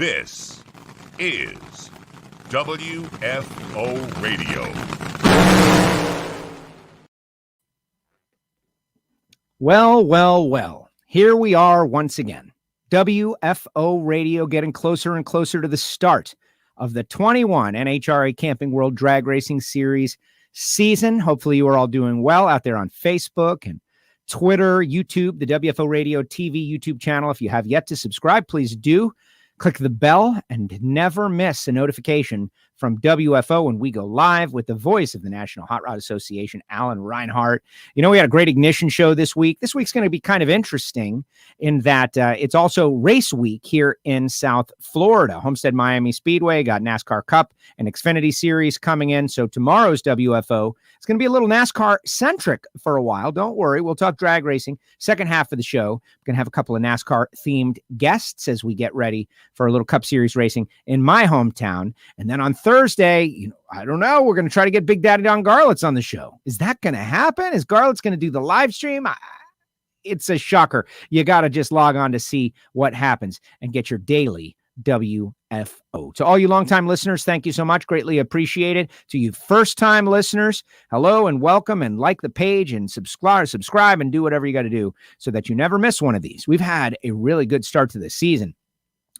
This is WFO Radio. Well. Here we are once again. WFO Radio getting closer and closer to the start of the 21 NHRA Camping World Drag Racing Series season. Hopefully you are all doing well out there on Facebook and Twitter, YouTube, the WFO Radio TV YouTube channel. If you have yet to subscribe, please do. Click the bell and never miss a notification from WFO when we go live with the voice of the National Hot Rod Association, Alan Reinhart. You know, we had a great ignition show this week. This week's going to be kind of interesting in that it's also race week here in South Florida. Homestead Miami Speedway got NASCAR Cup and Xfinity Series coming in. So tomorrow's WFO is going to be a little NASCAR-centric for a while. Don't worry. We'll talk drag racing. Second half of the show, we're going to have a couple of NASCAR-themed guests as we get ready for a little Cup Series racing in my hometown. And then on Thursday, I don't know, we're going to try to get Big Daddy Don Garlitz on the show. Is that going to happen? Is Garlitz going to do the live stream? It's a shocker. You got to just log on to see what happens and get your daily WFO. To all you longtime listeners, thank you so much. Greatly appreciate it. To you first-time listeners, hello and welcome, and like the page and subscribe and do whatever you got to do so that you never miss one of these. We've had a really good start to the season.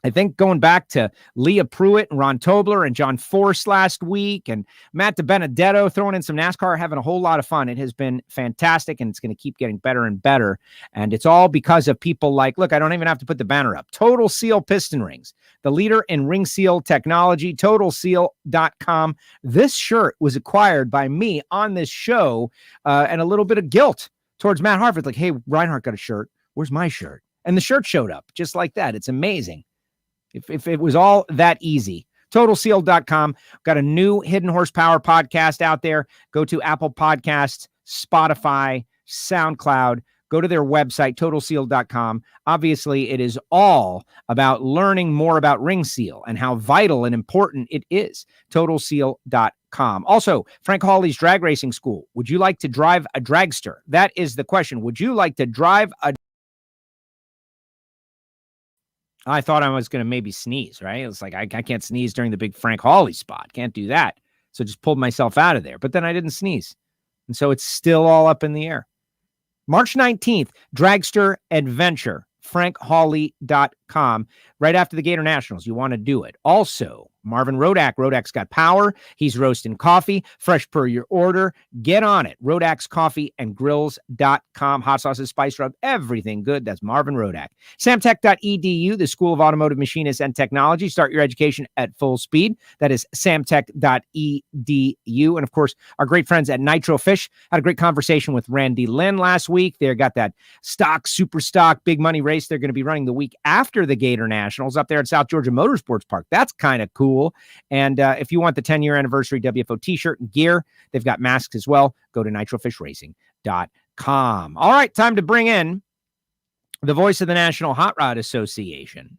I think going back to Leah Pruitt and Ron Tobler and John Force last week and Matt DiBenedetto throwing in some NASCAR, having a whole lot of fun. It has been fantastic, and it's going to keep getting better and better. And it's all because of people like, look, I don't even have to put the banner up. Total Seal Piston Rings, the leader in ring seal technology, totalseal.com. This shirt was acquired by me on this show and a little bit of guilt towards Matt Harford. Like, hey, Reinhart got a shirt. Where's my shirt? And the shirt showed up just like that. It's amazing. If it was all that easy. TotalSeal.com. Got a new Hidden Horsepower podcast out there. Go to Apple Podcasts, Spotify, SoundCloud. Go to their website, TotalSeal.com. Obviously, it is all about learning more about ring seal and how vital and important it is. TotalSeal.com. Also, Frank Hawley's Drag Racing School. Would you like to drive a dragster? That is the question. Would you like to drive a I thought I was going to maybe sneeze, right? It was like, I can't sneeze during the big Frank Hawley spot. Can't do that. So just pulled myself out of there. But then I didn't sneeze. And so it's still all up in the air. March 19th, Dragster Adventure, FrankHawley.com. Right after the Gator Nationals. You want to do it. Also, Marvin Rodak. Rodak's got power. He's roasting coffee, fresh per your order. Get on it. Rodak'sCoffeeandGrills.com. Hot sauces, spice rub, everything good. That's Marvin Rodak. Samtech.edu, the School of Automotive Machinists and Technology. Start your education at full speed. That is Samtech.edu. And of course, our great friends at Nitro Fish had a great conversation with Randy Lynn last week. They got that super stock, big money race they're going to be running the week after the Gator Nationals up there at South Georgia Motorsports Park. That's kind of cool. And if you want the 10-year anniversary WFO t-shirt and gear, they've got masks as well. Go to nitrofishracing.com. All right, time to bring in the voice of the National Hot Rod Association.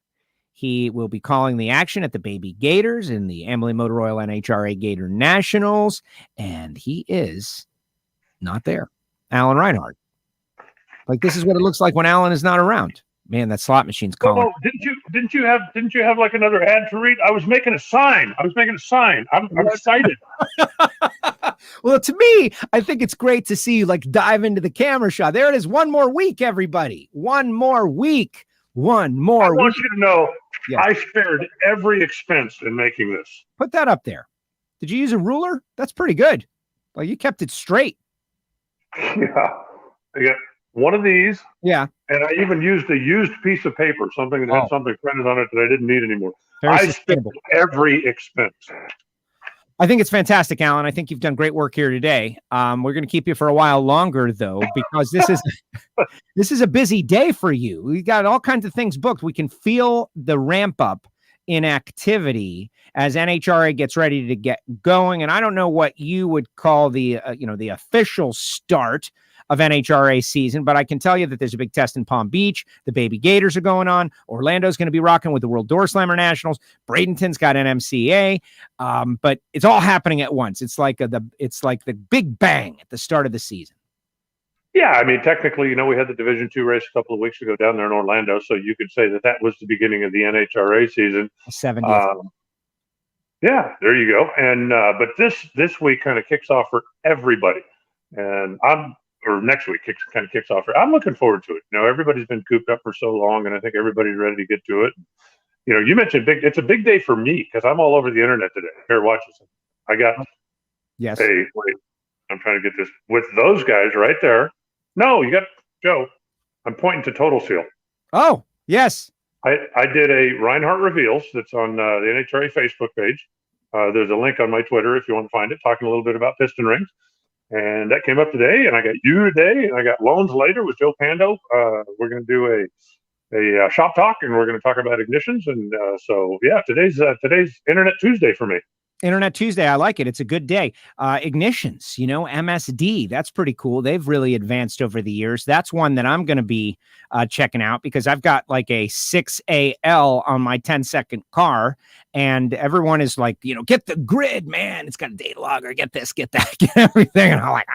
He will be calling the action at the Baby Gators in the Amalie Motor Oil NHRA Gator Nationals, and he is not there. Alan Reinhart. Like, this is what it looks like when Alan is not around. Man, that slot machine's calling. Oh, didn't you have like another ad to read? I was making a sign. I'm excited. Well, to me, I think it's great to see you like dive into the camera shot. There it is. One more week, everybody. One more week. I want you to know, yes. I spared every expense in making this. Put that up there. Did you use a ruler? That's pretty good. Well, you kept it straight. Yeah. I got one of these. Yeah. And I even used a used piece of paper, something that had something printed on it that I didn't need anymore. I spent every expense. I think it's fantastic, Alan. I think you've done great work here today. We're going to keep you for a while longer, though, because this is a busy day for you. We got all kinds of things booked. We can feel the ramp up in activity as NHRA gets ready to get going. And I don't know what you would call the official start of NHRA season, but I can tell you that there's a big test in Palm Beach. The Baby Gators are going on. Orlando's going to be rocking with the World Door Slammer Nationals. Bradenton's got NMCA, but it's all happening at once. It's like the big bang at the start of the season. Yeah, I mean, technically, we had the Division II race a couple of weeks ago down there in Orlando, so you could say that was the beginning of the NHRA season. 70th. Yeah, there you go. And but this week kind of kicks off for everybody, and next week kind of kicks off. I'm looking forward to it. Everybody's been cooped up for so long, and I think everybody's ready to get to it. You mentioned it's a big day for me because I'm all over the internet today. Here, watch this. I got. Yes. Hey, wait. I'm trying to get this with those guys right there. No, you got Joe. I'm pointing to Total Seal. Oh, yes. I did a Reinhart Reveals that's on the NHRA Facebook page. There's a link on my Twitter if you want to find it, talking a little bit about piston rings. And that came up today, and I got you today, and I got Loans later with Joe Pando. We're going to do a shop talk, and we're going to talk about ignitions. And so, yeah, today's Internet Tuesday for me. Internet Tuesday. I like it. It's a good day. Ignitions, MSD. That's pretty cool. They've really advanced over the years. That's one that I'm going to be checking out because I've got like a 6AL on my 10-second car. And everyone is like, get the grid, man. It's got a data logger. Get this, get that, get everything. And I'm like,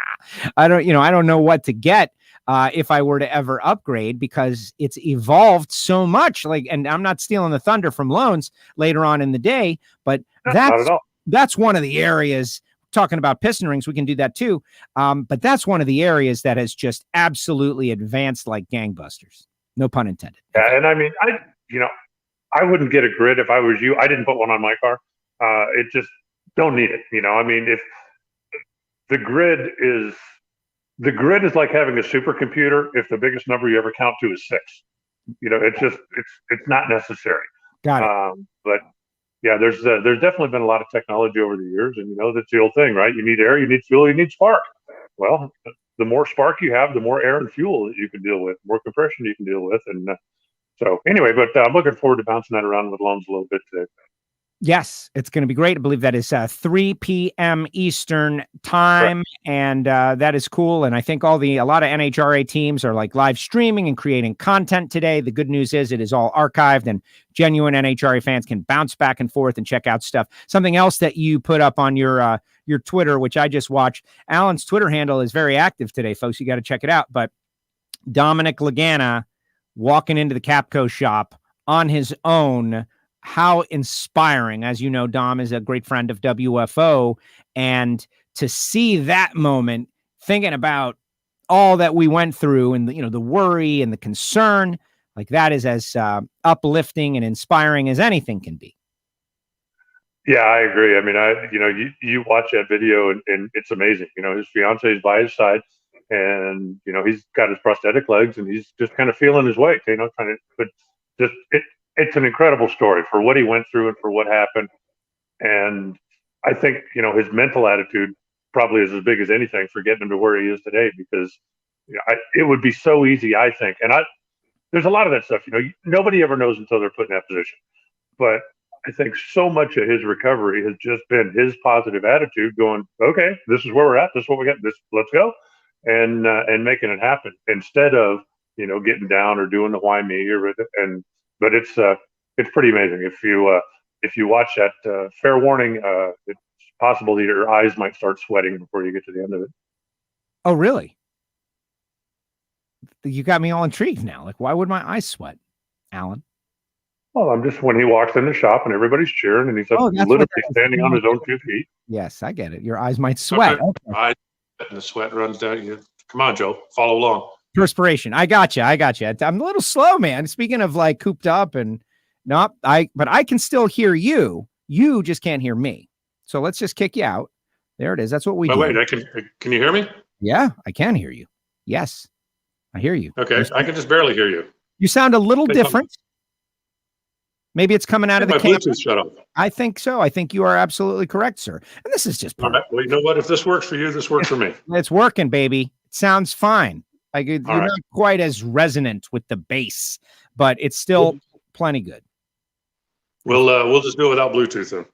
I don't know what to get if I were to ever upgrade because it's evolved so much. And I'm not stealing the thunder from Loans later on in the day, but that's one of the areas. Talking about piston rings, we can do that too. But that's one of the areas that has just absolutely advanced like gangbusters. No pun intended. Yeah, and I mean, I wouldn't get a grid if I was you. I didn't put one on my car. It just don't need it. I mean, if the grid is like having a supercomputer. If the biggest number you ever count to is 6, it's not necessary. Got it. But yeah, there's definitely been a lot of technology over the years, and that's the old thing, right? You need air, you need fuel, you need spark. Well, the more spark you have, the more air and fuel that you can deal with, more compression you can deal with, and so anyway. But I'm looking forward to bouncing that around with Loans a little bit today. Yes, it's going to be great. I believe that is 3 p.m. Eastern time, and that is cool. And I think a lot of NHRA teams are like live streaming and creating content today. The good news is it is all archived, and genuine NHRA fans can bounce back and forth and check out stuff. Something else that you put up on your Twitter, which I just watched. Alan's Twitter handle is very active today, folks. You got to check it out. But Dominic Lagana walking into the Capco shop on his own. How inspiring. As you know, Dom is a great friend of WFO, and to see that moment, thinking about all that we went through and the worry and the concern, like that is as uplifting and inspiring as anything can be. Yeah, I agree. I mean, you watch that video and it's amazing. His fiance is by his side, and he's got his prosthetic legs, and he's just kind of feeling his way. It's an incredible story for what he went through and for what happened. And I think, his mental attitude probably is as big as anything for getting him to where he is today, because it would be so easy, I think. And there's a lot of that stuff, nobody ever knows until they're put in that position. But I think so much of his recovery has just been his positive attitude going, okay, this is where we're at. This is what we got. Let's go. And making it happen instead of, getting down or doing the why me but it's pretty amazing. If you watch that, fair warning, it's possible that your eyes might start sweating before you get to the end of it. Oh, really? You got me all intrigued now. Like, why would my eyes sweat, Alan? Well, I'm just when he walks in the shop and everybody's cheering and he's literally standing on his own 2 feet. Yes, I get it. Your eyes might sweat. Okay. And the sweat runs down you. Come on, Joe, follow along. Perspiration. I got you. I'm a little slow, man. Speaking of like cooped up but I can still hear you. You just can't hear me. So let's just kick you out. There it is. That's what we do. Wait, can you hear me? Yeah, I can hear you. Yes, I hear you. Okay. I can just barely hear you. You sound a little different. Maybe it's coming out of the camera. Bluetooth shut off. I think so. I think you are absolutely correct, sir. And this is just All right. Well, you know what? If this works for you, this works for me. It's working, baby. It sounds fine. Like you're not quite as resonant with the bass, but it's still plenty good. We'll just do it without Bluetooth then.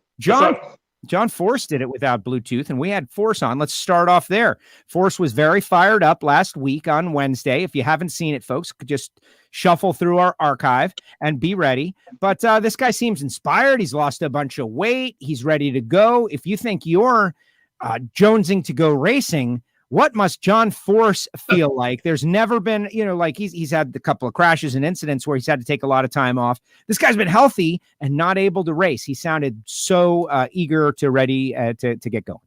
John Force did it without Bluetooth, and we had Force on. Let's start off there. Force was very fired up last week on Wednesday. If you haven't seen it, folks, just shuffle through our archive and be ready. But this guy seems inspired. He's lost a bunch of weight. He's ready to go. If you think you're jonesing to go racing, What must John Force feel like? There's never been, like he's had a couple of crashes and incidents where he's had to take a lot of time off. This guy's been healthy and not able to race. He sounded so eager to ready to get going.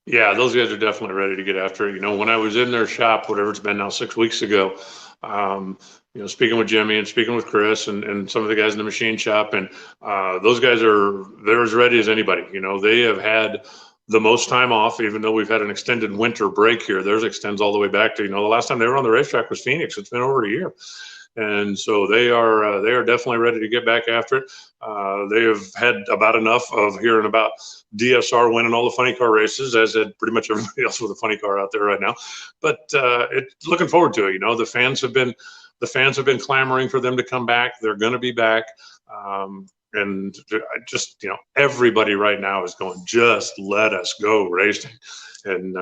Yeah, those guys are definitely ready to get after it. When I was in their shop, whatever it's been now, 6 weeks ago, speaking with Jimmy and speaking with Chris and some of the guys in the machine shop, and those guys they're as ready as anybody. They have had the most time off, even though we've had an extended winter break here. Theirs extends all the way back to, the last time they were on the racetrack was Phoenix. It's been over a year. And so they are definitely ready to get back after it. They have had about enough of hearing about DSR winning all the funny car races, as had pretty much everybody else with a funny car out there right now. But it's looking forward to it. The fans have been clamoring for them to come back. They're going to be back. And just, everybody right now is going, just let us go racing. And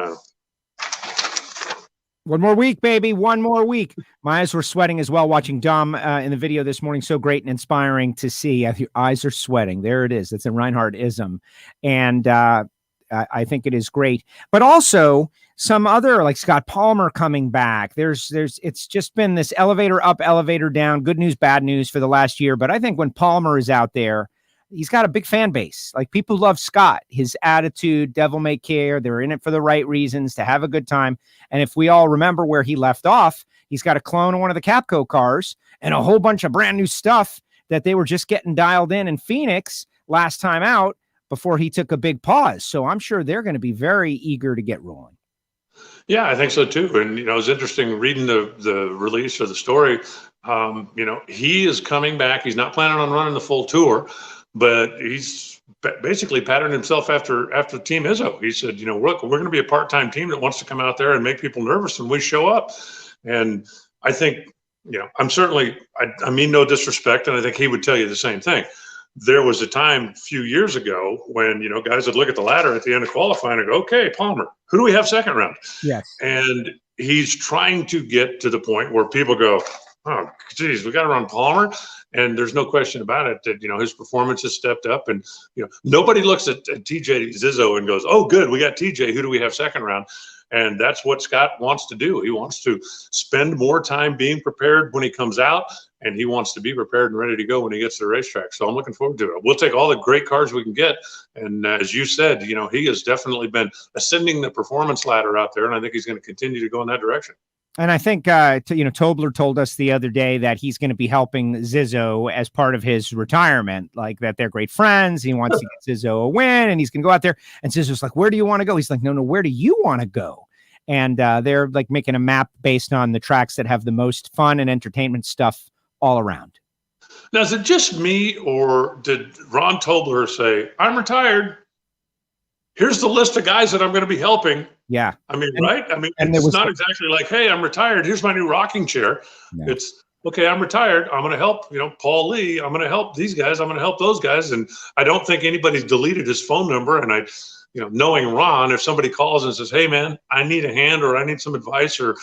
one more week, baby. One more week. My eyes were sweating as well watching Dom in the video this morning. So great and inspiring to see. Your eyes are sweating. There it is. That's a Reinhart-ism. And I think it is great. But also some other, like Scott Palmer coming back. It's just been this elevator up, elevator down, good news, bad news for the last year. But I think when Palmer is out there, he's got a big fan base. Like, people love Scott, his attitude, devil may care. They're in it for the right reasons, to have a good time. And if we all remember where he left off, he's got a clone of one of the Capco cars and a whole bunch of brand new stuff that they were just getting dialed in Phoenix last time out before he took a big pause. So I'm sure they're going to be very eager to get rolling. Yeah, I think so too. And, it was interesting reading the release or the story. He is coming back. He's not planning on running the full tour, but he's basically patterned himself after Team Izzo. He said, look, we're going to be a part-time team that wants to come out there and make people nervous when we show up. And I think, I mean no disrespect, and I think he would tell you the same thing. There was a time a few years ago when, guys would look at the ladder at the end of qualifying and go, okay, Palmer, who do we have second round? Yes. And he's trying to get to the point where people go, oh, geez, we got to run Palmer. And there's no question about it that, his performance has stepped up. And, nobody looks at TJ Zizzo and goes, oh, good, we got TJ. Who do we have second round? And that's what Scott wants to do. He wants to spend more time being prepared when he comes out, and he wants to be prepared and ready to go when he gets to the racetrack. So I'm looking forward to it. We'll take all the great cars we can get. And as you said, he has definitely been ascending the performance ladder out there, and I think he's going to continue to go in that direction. And I think, Tobler told us the other day that he's going to be helping Zizzo as part of his retirement, like that they're great friends. He wants to get Zizzo a win, and he's going to go out there. And Zizzo's like, where do you want to go? He's like, no, where do you want to go? And they're like making a map based on the tracks that have the most fun and entertainment stuff all around. Now, is it just me, or did Ron Tobler say, I'm retired? Here's the list of guys that I'm going to be helping. Yeah. Right? It's not exactly like, hey, I'm retired. Here's my new rocking chair. No. It's, okay, I'm retired. I'm going to help, Paul Lee. I'm going to help these guys. I'm going to help those guys. And I don't think anybody's deleted his phone number. And knowing Ron, if somebody calls and says, hey, man, I need a hand, or I need some advice, or,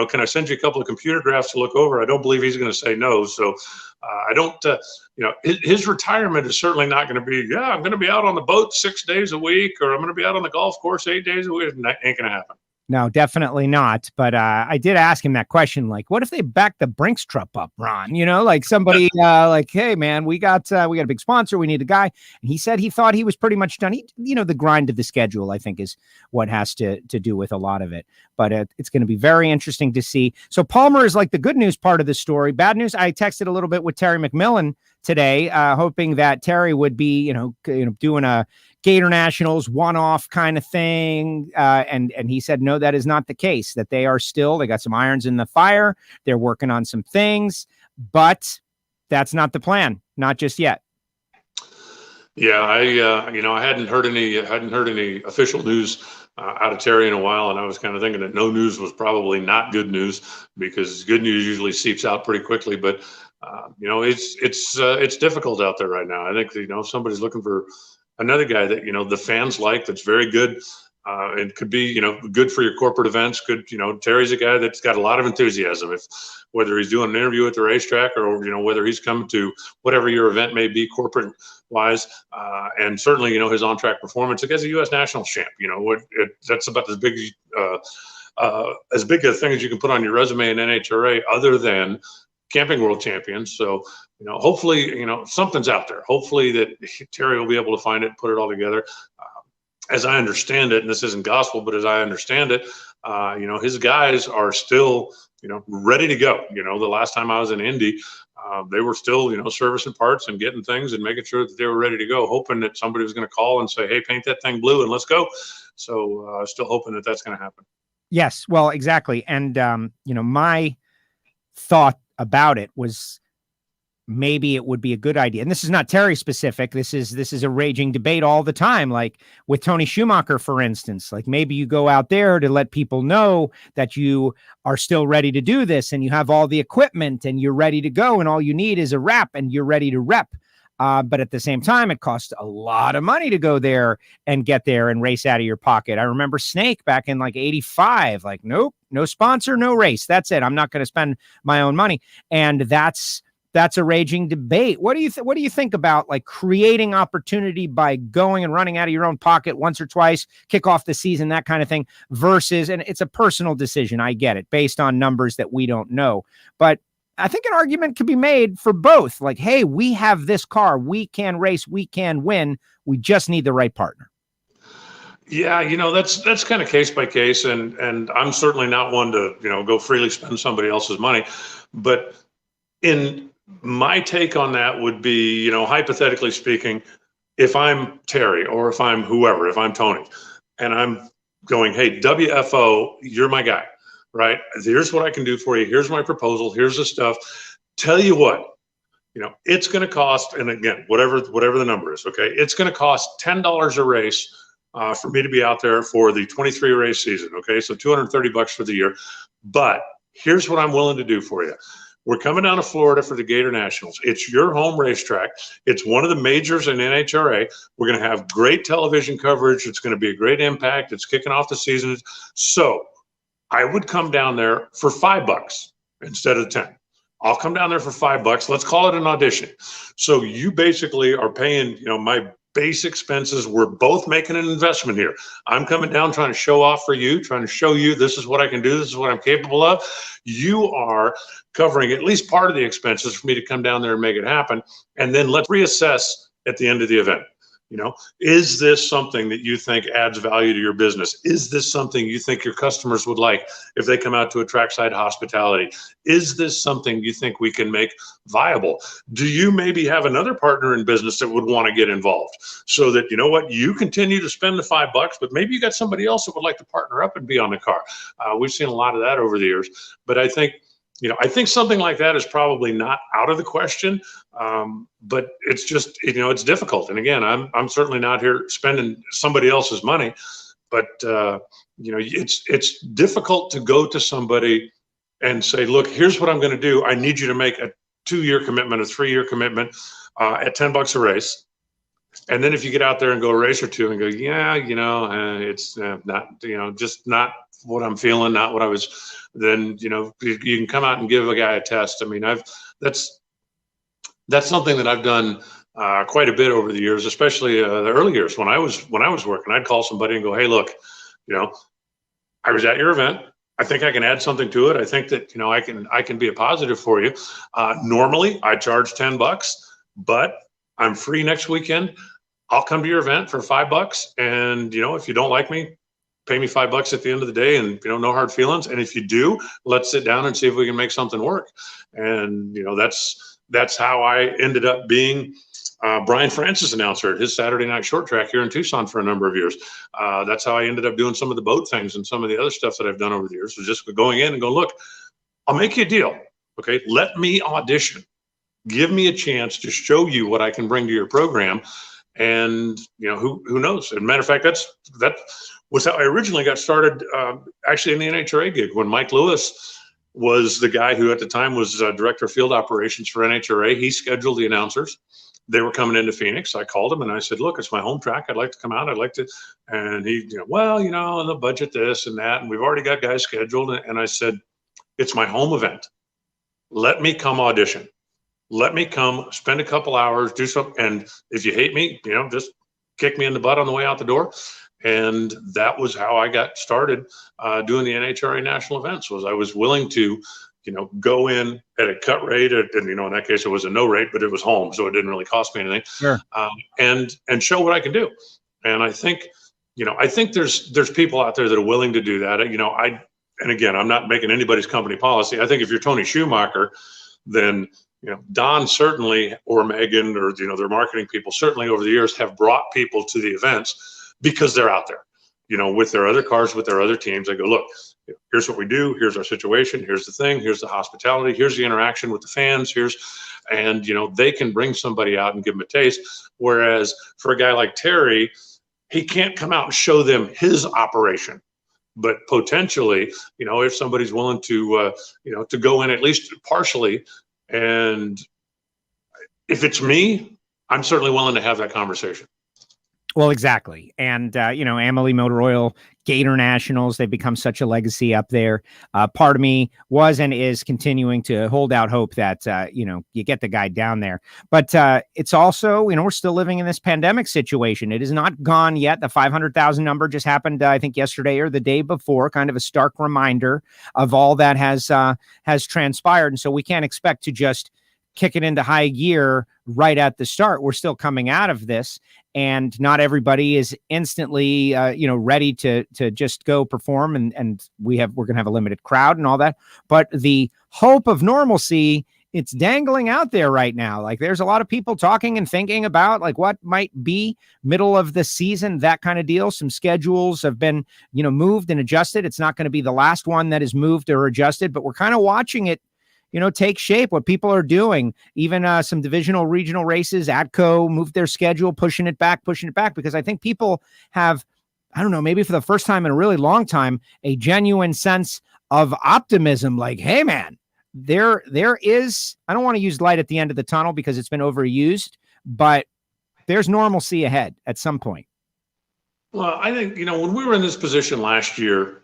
can I send you a couple of computer graphs to look over? I don't believe he's going to say no. So I don't, his retirement is certainly not going to be, I'm going to be out on the boat 6 days a week, or I'm going to be out on the golf course 8 days a week. That ain't going to happen. No, definitely not. But I did ask him that question, like, what if they back the Brinks truck up, Ron? Like somebody like, hey, man, we got a big sponsor. We need a guy. And he said he thought he was pretty much done. The grind of the schedule, I think, is what has to do with a lot of it. But it's going to be very interesting to see. So Palmer is like the good news part of the story. Bad news, I texted a little bit with Terry McMillan today, hoping that Terry would be, doing a Gator Nationals one-off kind of thing. And he said, no, that is not the case, that they got some irons in the fire. They're working on some things, but that's not the plan. Not just yet. Yeah. I hadn't heard any official news out of Terry in a while. And I was kind of thinking that no news was probably not good news, because good news usually seeps out pretty quickly. But, it's difficult out there right now. I think, if somebody's looking for another guy that, the fans like, that's very good, and could be, good for your corporate events. Good, Terry's a guy that's got a lot of enthusiasm. Whether he's doing an interview at the racetrack, or, whether he's coming to whatever your event may be corporate wise, and certainly, his on-track performance as a U.S. national champ, that's about as big as big a thing as you can put on your resume in NHRA other than Camping World Champions. So, hopefully, something's out there. Hopefully that Terry will be able to find it, put it all together. As I understand it, and this isn't gospel, but as I understand it, his guys are still, ready to go. The last time I was in Indy, they were still, servicing parts and getting things and making sure that they were ready to go, hoping that somebody was going to call and say, hey, paint that thing blue and let's go. So still hoping that that's going to happen. Yes, well, exactly. And, my thought about it was maybe it would be a good idea. And this is not Terry specific. This is a raging debate all the time. Like with Tony Schumacher, for instance, like maybe you go out there to let people know that you are still ready to do this and you have all the equipment and you're ready to go. And all you need is a rep and you're ready to rep. But at the same time, it costs a lot of money to go there and get there and race out of your pocket. I remember Snake back in like 85, like, nope, no sponsor, no race. That's it. I'm not going to spend my own money. And that's a raging debate. What do you think about like creating opportunity by going and running out of your own pocket once or twice, kick off the season, that kind of thing, versus, and it's a personal decision. I get it, based on numbers that we don't know, but I think an argument could be made for both. Like, hey, we have this car, we can race, we can win. We just need the right partner. Yeah, that's kind of case by case, and I'm certainly not one to go freely spend somebody else's money. But in my take on that would be, hypothetically speaking, if I'm Terry or if I'm whoever, if I'm Tony, and I'm going, hey, WFO, you're my guy. Right? Here's what I can do for you. Here's my proposal. Here's the stuff. Tell you what, it's going to cost, and again, whatever the number is, okay, it's going to cost $10 a race for me to be out there for the 23 race season. Okay, so $230 for the year. But here's what I'm willing to do for you. We're coming down to Florida for the Gator Nationals. It's your home racetrack. It's one of the majors in NHRA. We're going to have great television coverage. It's going to be a great impact. It's kicking off the season. So I would come down there for $5 instead of 10. I'll come down there for $5. Let's call it an audition. So you basically are paying, my base expenses. We're both making an investment here. I'm coming down trying to show off for you, trying to show you this is what I can do. This is what I'm capable of. You are covering at least part of the expenses for me to come down there and make it happen. And then let's reassess at the end of the event. Is this something that you think adds value to your business? Is this something you think your customers would like if they come out to a trackside hospitality? Is this something you think we can make viable? Do you maybe have another partner in business that would want to get involved so that, you continue to spend the $5, but maybe you got somebody else that would like to partner up and be on the car. We've seen a lot of that over the years, but I think something like that is probably not out of the question, but it's just, it's difficult. And again, I'm certainly not here spending somebody else's money, but it's difficult to go to somebody and say, look, here's what I'm going to do. I need you to make a 2-year commitment, a 3-year commitment at $10 a race. And then if you get out there and go a race or two and go, yeah, it's not, just not what I'm feeling, not what I was, then, you can come out and give a guy a test. I mean, that's something that I've done quite a bit over the years, especially the early years when I was working. I'd call somebody and go, hey, look, I was at your event. I think I can add something to it. I think that, I can be a positive for you. Normally I charge $10, but I'm free next weekend. I'll come to your event for $5. And, if you don't like me, pay me $5 at the end of the day, and no hard feelings. And if you do, let's sit down and see if we can make something work. And that's how I ended up being Brian Francis announcer at his Saturday night short track here in Tucson for a number of years. That's how I ended up doing some of the boat things and some of the other stuff that I've done over the years, was just going in and going, look, I'll make you a deal. Okay, let me audition. Give me a chance to show you what I can bring to your program. And who knows? As a matter of fact, that was how I originally got started, actually in the NHRA gig, when Mike Lewis was the guy who at the time was director of field operations for NHRA. He scheduled the announcers. They were coming into Phoenix. I called him and I said, look, it's my home track. I'd like to come out. I'd like to. And he, and the budget this and that. And we've already got guys scheduled. And I said, it's my home event. Let me come audition. Let me come spend a couple hours, do something. And if you hate me, just kick me in the butt on the way out the door. And that was how I got started doing the NHRA national events. Was I was willing to, go in at a cut rate, and in that case it was a no rate, but it was home, so it didn't really cost me anything. Sure. And show what I can do. And I think, there's people out there that are willing to do that. And again, I'm not making anybody's company policy. I think if you're Tony Schumacher, then Don certainly, or Megan, or their marketing people certainly over the years have brought people to the events because they're out there, with their other cars, with their other teams. They go, look, here's what we do. Here's our situation. Here's the thing. Here's the hospitality. Here's the interaction with the fans. And they can bring somebody out and give them a taste. Whereas for a guy like Terry, he can't come out and show them his operation. But potentially, if somebody's willing to, to go in at least partially, and if it's me, I'm certainly willing to have that conversation. Well, exactly. And, Amalie Motor Oil, Gator Nationals, they've become such a legacy up there. Part of me was and is continuing to hold out hope that, you get the guy down there. But it's also, we're still living in this pandemic situation. It is not gone yet. The 500,000 number just happened, I think, yesterday or the day before, kind of a stark reminder of all that has transpired. And so we can't expect to just kick it into high gear right at the start. We're still coming out of this, and not everybody is instantly, ready to just go perform. And we're going to have a limited crowd and all that. But the hope of normalcy, it's dangling out there right now. Like, there's a lot of people talking and thinking about like what might be middle of the season, that kind of deal. Some schedules have been, moved and adjusted. It's not going to be the last one that is moved or adjusted, but we're kind of watching it take shape, what people are doing. Even some divisional regional races, ATCO moved their schedule, pushing it back, because I think people have, I don't know, maybe for the first time in a really long time, a genuine sense of optimism. Like, hey, man, there is, I don't want to use light at the end of the tunnel because it's been overused, but there's normalcy ahead at some point. Well, I think, when we were in this position last year,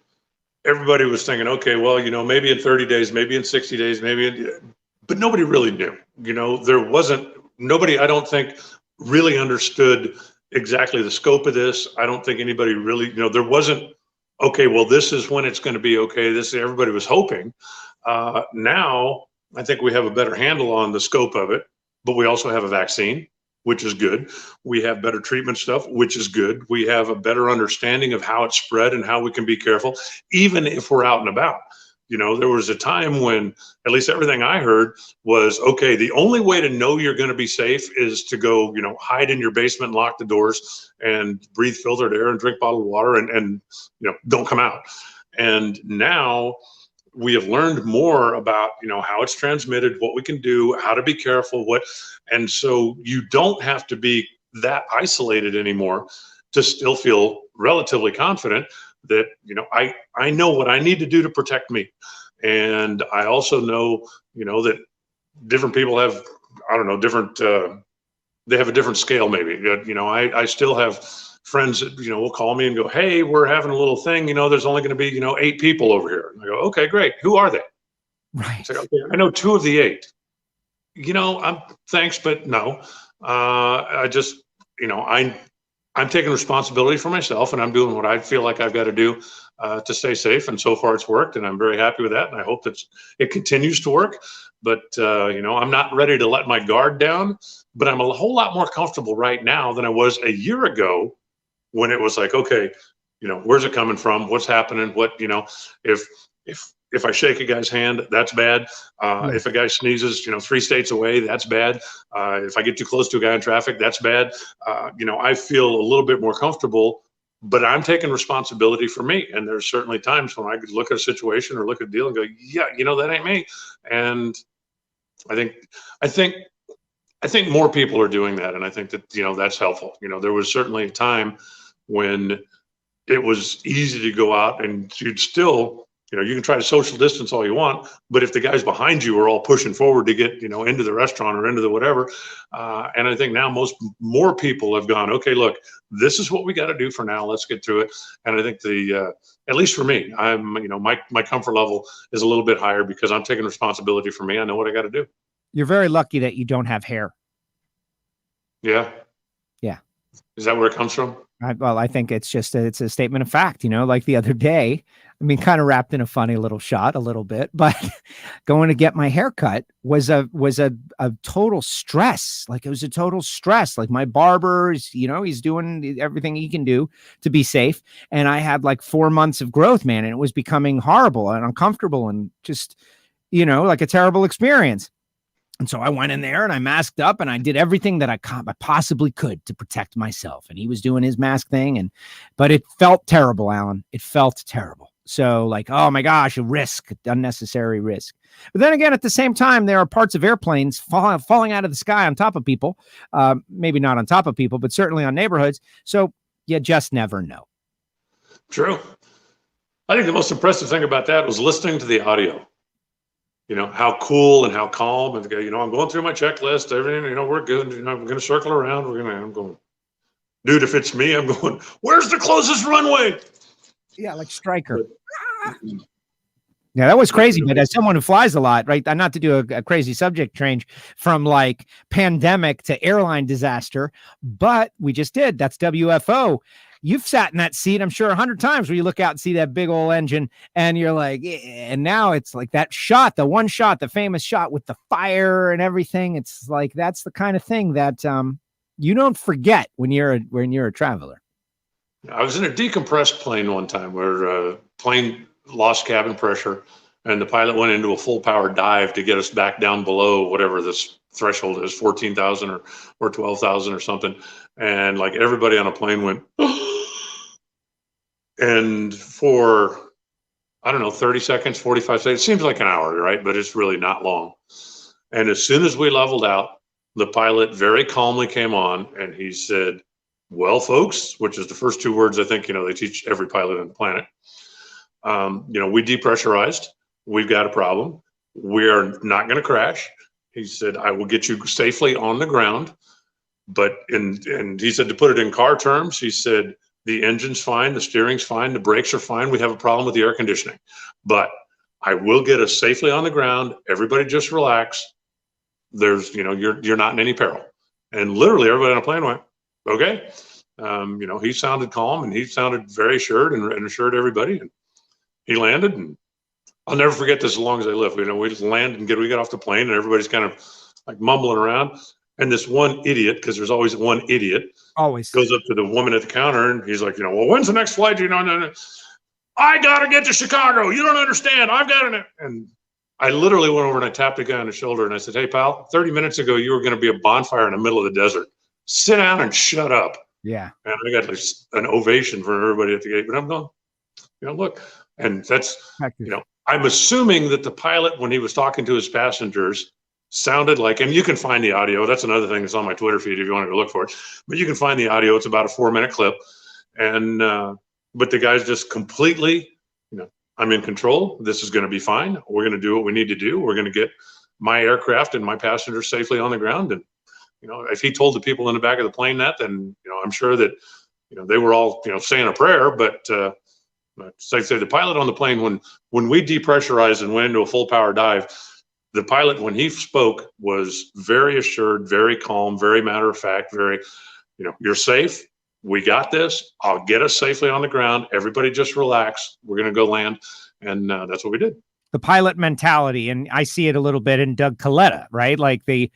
everybody was thinking, okay, well, maybe in 30 days, maybe in 60 days, but nobody really knew. Nobody, I don't think, really understood exactly the scope of this. I don't think anybody really, there wasn't, okay, well, this is when it's going to be okay. Everybody was hoping. Now, I think we have a better handle on the scope of it, but we also have a vaccine, which is good. We have better treatment stuff, which is good. We have a better understanding of how it's spread and how we can be careful, even if we're out and about. There was a time when, at least everything I heard was, okay, the only way to know you're going to be safe is to go, hide in your basement, and lock the doors, and breathe filtered air and drink bottled water, and don't come out. And now we have learned more about, how it's transmitted, what we can do, how to be careful, and so you don't have to be that isolated anymore to still feel relatively confident that, I know what I need to do to protect me. And I also know, that different people have, I don't know, different, they have a different scale maybe. I still have friends that, will call me and go, hey, we're having a little thing, there's only going to be, 8 people over here. And I go, okay, great. Who are they? Right. Like, okay, I know 2 of the 8. Thanks, but no. I just, I'm taking responsibility for myself, and I'm doing what I feel like I've got to do to stay safe. And so far it's worked, and I'm very happy with that. And I hope that it continues to work. But, I'm not ready to let my guard down, but I'm a whole lot more comfortable right now than I was a year ago, when it was like, okay, where's it coming from? What's happening? What, if I shake a guy's hand, that's bad. If a guy sneezes, 3 states away, that's bad. If I get too close to a guy in traffic, that's bad. I feel a little bit more comfortable, but I'm taking responsibility for me. And there's certainly times when I could look at a situation or look at a deal and go, yeah, that ain't me. And I think more people are doing that. And I think that, that's helpful. There was certainly a time when it was easy to go out and you'd still, you can try to social distance all you want, but if the guys behind you are all pushing forward to get, into the restaurant or into the whatever. And I think now more people have gone, okay, look, this is what we got to do for now. Let's get through it. And I think at least for me, I'm, my comfort level is a little bit higher because I'm taking responsibility for me. I know what I got to do. You're very lucky that you don't have hair. Yeah. Yeah. Is that where it comes from? I think it's a statement of fact, like the other day, I mean, kind of wrapped in a funny little shot a little bit, but going to get my haircut was a total stress. Like it was a total stress. Like my barber's, he's doing everything he can do to be safe. And I had like 4 months of growth, man. And it was becoming horrible and uncomfortable and just, like a terrible experience. And so I went in there and I masked up and I did everything that I possibly could to protect myself. And he was doing his mask thing. But it felt terrible, Alan. It felt terrible. So like, oh my gosh, a risk, unnecessary risk. But then again, at the same time, there are parts of airplanes falling out of the sky on top of people. Maybe not on top of people, but certainly on neighborhoods. So you just never know. True. I think the most impressive thing about that was listening to the audio. How cool and how calm. And I'm going through my checklist, everything, we're good. I'm going to circle around. I'm going, dude, if it's me, I'm going, where's the closest runway? Yeah, like Stryker. Yeah, that was crazy. But as someone who flies a lot, right? Not to do a crazy subject change from like pandemic to airline disaster, but we just did. That's WFO. You've sat in that seat, I'm sure, 100 times where you look out and see that big old engine and you're like, yeah. And now it's like that shot, the one shot, the famous shot with the fire and everything. It's like, that's the kind of thing that you don't forget when you're a traveler. I was in a decompressed plane one time where plane lost cabin pressure and the pilot went into a full power dive to get us back down below whatever this threshold is, 14,000 or 12,000 or something. And like everybody on a plane went, and for, I don't know, 30 seconds, 45 seconds, it seems like an hour, right? But it's really not long. And as soon as we leveled out, the pilot very calmly came on and he said, well, folks, which is the first two words I think, they teach every pilot on the planet. We depressurized. We've got a problem. We are not going to crash. He said, I will get you safely on the ground. But, and he said, to put it in car terms, he said, the engine's fine, the steering's fine, the brakes are fine. We have a problem with the air conditioning, but I will get us safely on the ground. Everybody just relax. There's, you're not in any peril. And literally everybody on a plane went, okay. He sounded calm and he sounded very assured and assured everybody. And he landed, and I'll never forget this as long as I live. We just landed and we got off the plane and everybody's kind of like mumbling around. And this one idiot, because there's always one idiot, always goes up to the woman at the counter and he's like, well, when's the next flight? I got to get to Chicago. You don't understand. I've got it. And I literally went over and I tapped the guy on the shoulder and I said, hey, pal, 30 minutes ago, you were going to be a bonfire in the middle of the desert. Sit down and shut up. Yeah. And I got an ovation from everybody at the gate. But I'm going, look, and that's, I'm assuming that the pilot, when he was talking to his passengers, sounded like, and you can find the audio. That's another thing that's on my Twitter feed if you want to go look for it. But you can find the audio. It's about a 4-minute clip. And, but the guy's just completely, I'm in control. This is going to be fine. We're going to do what we need to do. We're going to get my aircraft and my passengers safely on the ground. And, if he told the people in the back of the plane that, then, I'm sure that, they were all, saying a prayer, but like I say, the pilot on the plane, when we depressurized and went into a full power dive, the pilot, when he spoke, was very assured, very calm, very matter of fact, very, you're safe. We got this. I'll get us safely on the ground. Everybody just relax. We're going to go land. And that's what we did. The pilot mentality. And I see it a little bit in Doug Coletta, right? Like they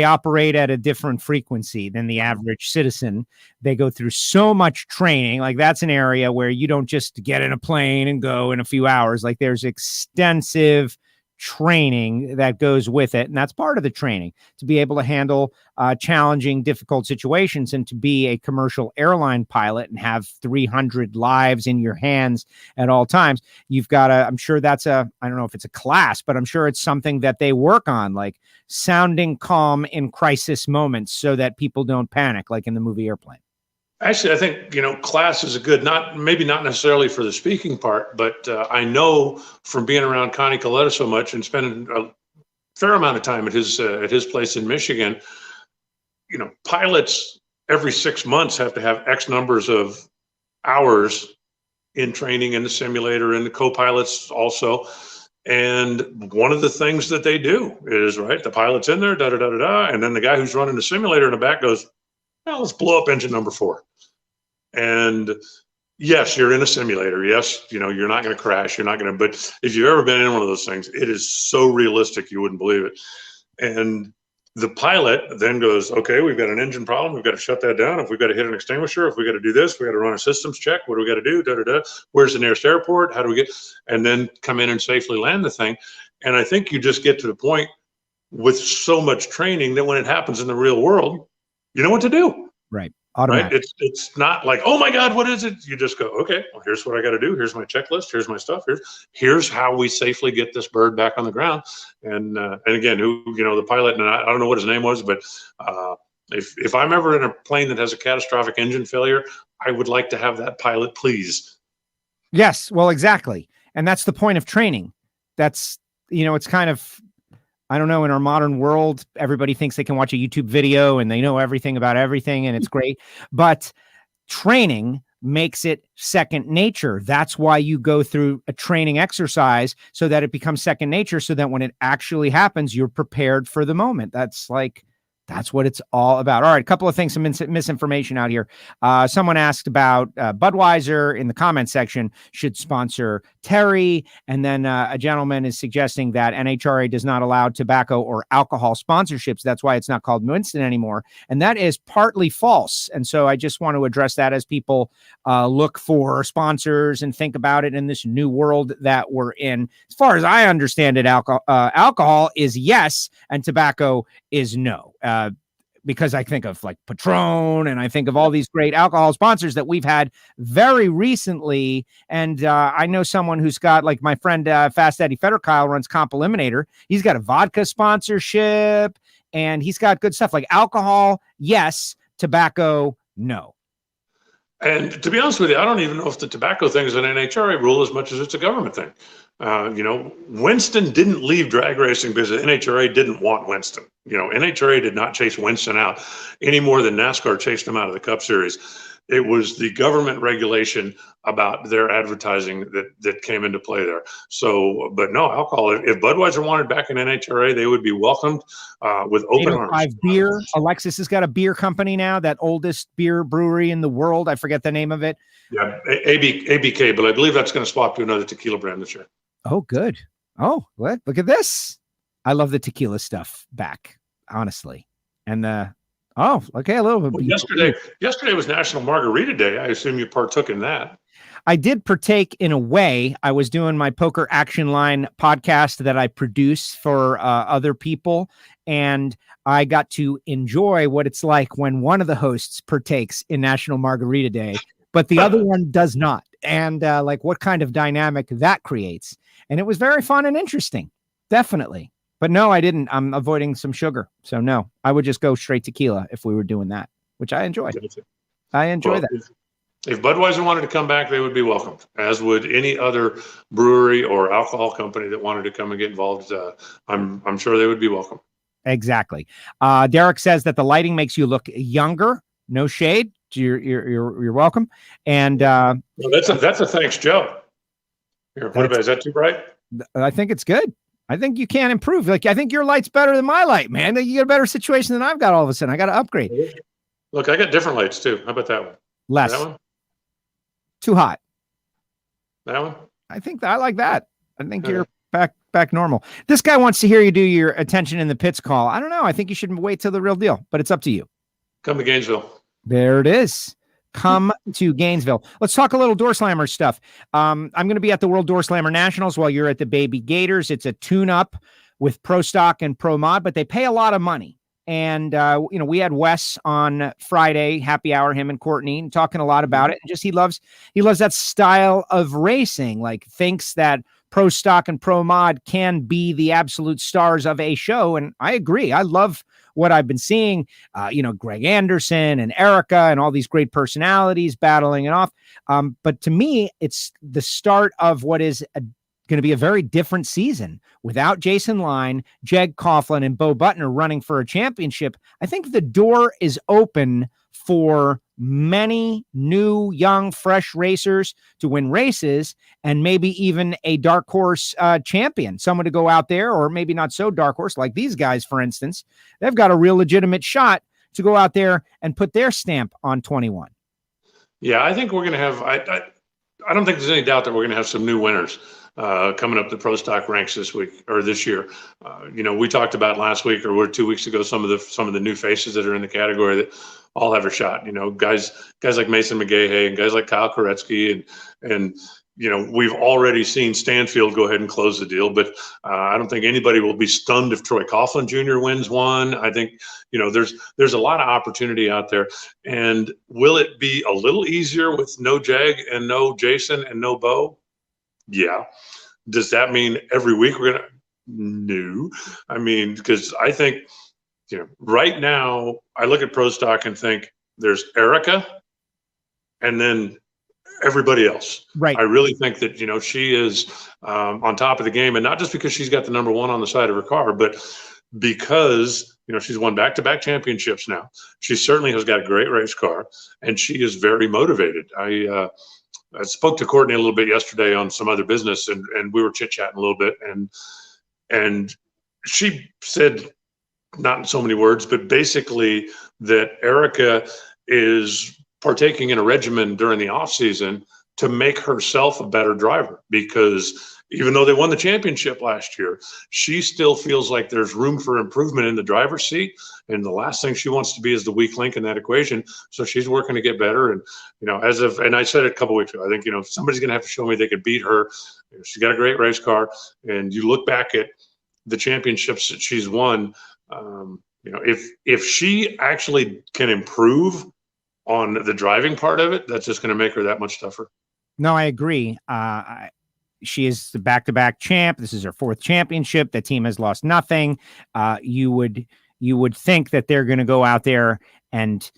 operate at a different frequency than the average citizen. They go through so much training. Like that's an area where you don't just get in a plane and go in a few hours. Like there's extensive training that goes with it. And that's part of the training, to be able to handle challenging, difficult situations, and to be a commercial airline pilot and have 300 lives in your hands at all times. You've got I'm sure that's I don't know if it's a class, but I'm sure it's something that they work on, like sounding calm in crisis moments so that people don't panic, like in the movie Airplane. Actually, I think, class is a good, maybe not necessarily for the speaking part, but I know from being around Connie Coletta so much and spending a fair amount of time at his place in Michigan, pilots every 6 months have to have X numbers of hours in training in the simulator, and the co-pilots also. And one of the things that they do is, right, the pilot's in there, and then the guy who's running the simulator in the back goes, well, let's blow up engine number 4. And yes, you're in a simulator. Yes, you're not going to crash. You're not going to, but if you've ever been in one of those things, it is so realistic, you wouldn't believe it. And the pilot then goes, okay, we've got an engine problem. We've got to shut that down. If we've got to hit an extinguisher, if we got to do this, we got to run a systems check. What do we got to do? Da, da, da. Where's the nearest airport? How do we get, and then come in and safely land the thing. And I think you just get to the point with so much training that when it happens in the real world, you know what to do. Right. Automatic. Right? It's not like, oh my God, what is it? You just go, okay, well, here's what I got to do. Here's my checklist. Here's my stuff. Here's how we safely get this bird back on the ground. And again, the pilot, and I don't know what his name was, but if I'm ever in a plane that has a catastrophic engine failure, I would like to have that pilot, please. Yes, well, exactly. And that's the point of training. That's, it's kind of, I don't know, in our modern world, everybody thinks they can watch a YouTube video and they know everything about everything and it's great. But training makes it second nature. That's why you go through a training exercise so that it becomes second nature, so that when it actually happens, you're prepared for the moment. That's what it's all about. All right, a couple of things, some misinformation out here. Someone asked about Budweiser in the comment section should sponsor Terry. And then a gentleman is suggesting that NHRA does not allow tobacco or alcohol sponsorships. That's why it's not called Winston anymore. And that is partly false. And so I just want to address that as people look for sponsors and think about it in this new world that we're in. As far as I understand it, alcohol is yes, and tobacco is no. Because I think of like Patron and I think of all these great alcohol sponsors that we've had very recently. And I know someone who's got, like my friend Fast Eddie Federkyle runs Comp Eliminator. He's got a vodka sponsorship and he's got good stuff like alcohol. Yes. Tobacco. No. And to be honest with you, I don't even know if the tobacco thing is an NHRA rule as much as it's a government thing. Winston didn't leave drag racing because the NHRA didn't want Winston. NHRA did not chase Winston out any more than NASCAR chased him out of the Cup Series. It was the government regulation about their advertising that came into play there. So, but no, alcohol, if Budweiser wanted back in NHRA, they would be welcomed with open arms. Beer. Alexis has got a beer company now, that oldest beer brewery in the world. I forget the name of it. Yeah, ABK, but I believe that's going to swap to another tequila brand this year. Oh, good. Oh, what? Look at this. I love the tequila stuff back, honestly. And okay, a little bit. Well, yesterday was National Margarita Day. I assume you partook in that. I did partake in a way. I was doing my Poker Action Line podcast that I produce for other people, and I got to enjoy what it's like when one of the hosts partakes in National Margarita Day, but the other one does not, and like what kind of dynamic that creates. And it was very fun and interesting, definitely. But no, I didn't. I'm avoiding some sugar. So no, I would just go straight tequila if we were doing that, which I enjoy. I enjoy that. If Budweiser wanted to come back, they would be welcomed, as would any other brewery or alcohol company that wanted to come and get involved. I'm sure they would be welcome. Exactly. Derek says that the lighting makes you look younger. No shade. You're welcome. And well, that's a thanks, Joe. Here, what about, is that too bright? I think it's good. I think you can improve. Like, I think your light's better than my light, man. You get a better situation than I've got all of a sudden. I got to upgrade. Look, I got different lights too. How about that one? Less. That one? Too hot. That one? I think I like that. I think you're back normal. This guy wants to hear you do your attention in the pits call. I don't know. I think you should wait till the real deal, but it's up to you. Come to Gainesville. There it is. Come to Gainesville. Let's talk a little Door Slammer stuff. I'm going to be at the World Door Slammer Nationals while you're at the Baby Gators. It's a tune-up with Pro Stock and Pro Mod, but they pay a lot of money. And, we had Wes on Friday, happy hour, him and Courtney, talking a lot about it. And just he loves that style of racing, like thinks that Pro Stock and Pro Mod can be the absolute stars of a show. And I agree. I love what I've been seeing, Greg Anderson and Erica and all these great personalities battling it off. But to me, it's the start of what is going to be a very different season without Jason Line, Jeg Coughlin, and Bo Butner running for a championship. I think the door is open for many new, young, fresh racers to win races, and maybe even a dark horse champion, someone to go out there, or maybe not so dark horse like these guys, for instance. They've got a real legitimate shot to go out there and put their stamp on 21. Yeah, I think we're going to have. I don't think there's any doubt that we're going to have some new winners coming up the pro stock ranks this week or this year. We talked about last week or 2 weeks ago some of the new faces that are in the category that all have a shot. Guys like Mason McGahey and guys like Kyle Koretsky and we've already seen Stanfield go ahead and close the deal, but I don't think anybody will be stunned if Troy Coughlin Jr. wins one. I think, there's a lot of opportunity out there. And will it be a little easier with no Jag and no Jason and no Bo? Yeah. Does that mean every week we're going to? No. I mean, because I think, right now I look at pro stock and think there's Erica and then everybody else. Right. I really think that, she is on top of the game, and not just because she's got the number one on the side of her car, but because, she's won back-to-back championships now. She certainly has got a great race car, and she is very motivated. I spoke to Courtney a little bit yesterday on some other business, and we were chit-chatting a little bit, and she said, not in so many words, but basically that Erica is partaking in a regimen during the off season to make herself a better driver, because even though they won the championship last year, she still feels like there's room for improvement in the driver's seat. And the last thing she wants to be is the weak link in that equation. So she's working to get better. And, and I said it a couple of weeks ago, I think, somebody's going to have to show me they could beat her. She's got a great race car. And you look back at the championships that she's won, if she actually can improve on the driving part of it, that's just going to make her that much tougher. No, I agree. She is the back-to-back champ. This is her fourth championship. The team has lost nothing. You would think that they're going to go out there and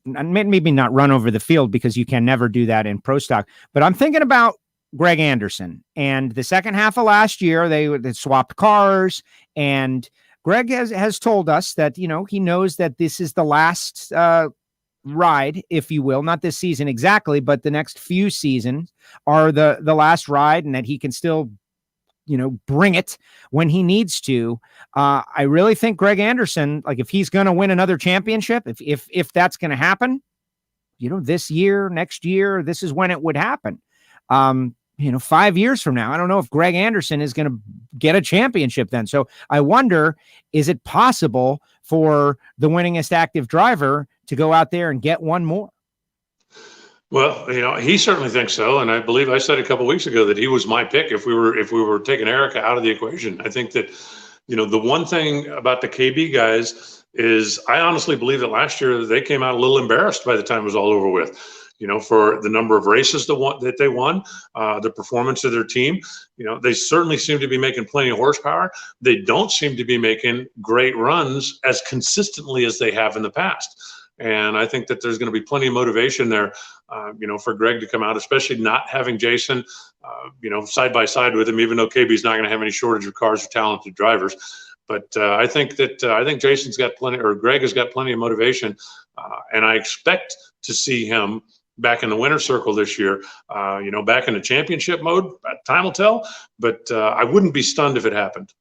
maybe not run over the field, because you can never do that in pro stock. But I'm thinking about Greg Anderson and the second half of last year. They swapped cars, and Greg has told us that, he knows that this is the last ride, if you will, not this season exactly, but the next few seasons are the last ride, and that he can still, bring it when he needs to. I really think Greg Anderson, like, if he's going to win another championship, if that's going to happen, this year, next year, this is when it would happen. 5 years from now, I don't know if Greg Anderson is going to get a championship then. So I wonder, is it possible for the winningest active driver to go out there and get one more? Well, he certainly thinks so, and I believe I said a couple of weeks ago that he was my pick if we were taking Erica out of the equation. I think that, the one thing about the KB guys is I honestly believe that last year they came out a little embarrassed by the time it was all over with. For the number of races that they won, the performance of their team. They certainly seem to be making plenty of horsepower. They don't seem to be making great runs as consistently as they have in the past. And I think that there's going to be plenty of motivation there, for Greg to come out, especially not having Jason, side by side with him, even though KB's not going to have any shortage of cars or talented drivers. But I think Jason's got plenty, or Greg has got plenty of motivation, and I expect to see him back in the winner's circle this year, back in the championship mode. Time will tell, but I wouldn't be stunned if it happened.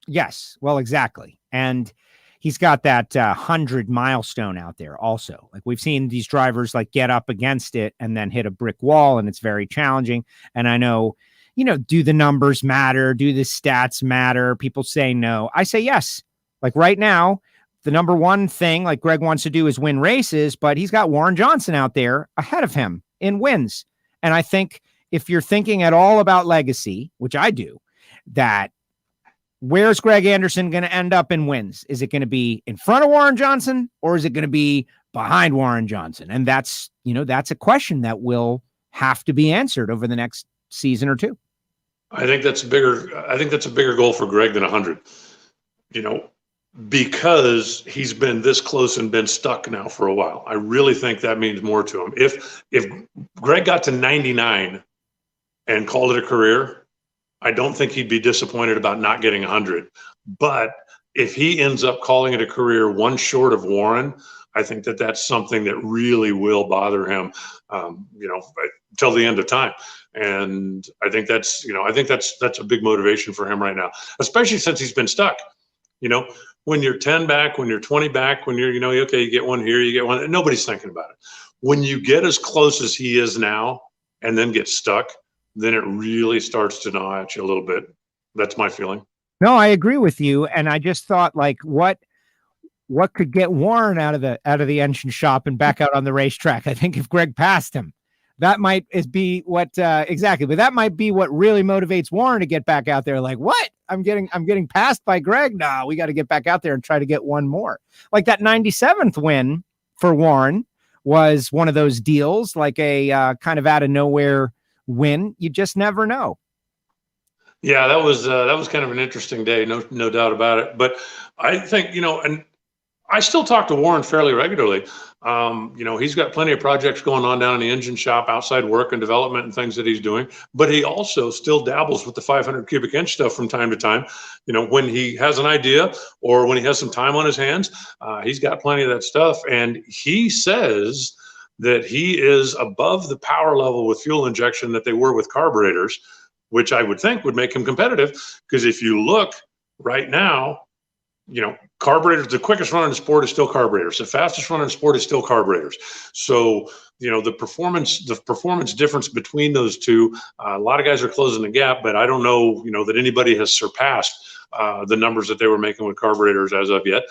Yes, well, exactly. And he's got that 100 milestone out there also. Like, we've seen these drivers like get up against it and then hit a brick wall, and it's very challenging. And I know, do the numbers matter? Do the stats matter? People say no. I say yes. Like, right now, the number one thing like Greg wants to do is win races, but he's got Warren Johnson out there ahead of him in wins. And I think if you're thinking at all about legacy, which I do, that where's Greg Anderson going to end up in wins? Is it going to be in front of Warren Johnson, or is it going to be behind Warren Johnson? And that's a question that will have to be answered over the next season or two. I think that's a bigger goal for Greg than 100, because he's been this close and been stuck now for a while. I really think that means more to him. If Greg got to 99 and called it a career, I don't think he'd be disappointed about not getting 100. But if he ends up calling it a career one short of Warren, I think that's something that really will bother him, till the end of time. And I think that's a big motivation for him right now, especially since he's been stuck. When you're 10 back, when you're 20 back, when you're, okay, you get one here, you get one. Nobody's thinking about it. when you get as close as he is now and then get stuck, then it really starts to gnaw at you a little bit. That's my feeling. No, I agree with you. And I just thought, like, what could get Warren out of the engine shop and back out on the racetrack? I think if Greg passed him, that might be what exactly, but that might be what really motivates Warren to get back out there. Like, what? I'm getting passed by Greg. No, we got to get back out there and try to get one more. Like that 97th win for Warren was one of those deals, like a kind of out of nowhere win. You just never know. Yeah, that was kind of an interesting day, no doubt about it. But I think, and I still talk to Warren fairly regularly. He's got plenty of projects going on down in the engine shop, outside work and development and things that he's doing. But he also still dabbles with the 500 cubic inch stuff from time to time. When he has an idea or when he has some time on his hands, he's got plenty of that stuff. And he says that he is above the power level with fuel injection that they were with carburetors, which I would think would make him competitive. Because if you look right now, carburetors, the quickest run in the sport is still carburetors. The fastest run in the sport is still carburetors. So, the performance difference between those two, a lot of guys are closing the gap, but I don't know, that anybody has surpassed the numbers that they were making with carburetors as of yet.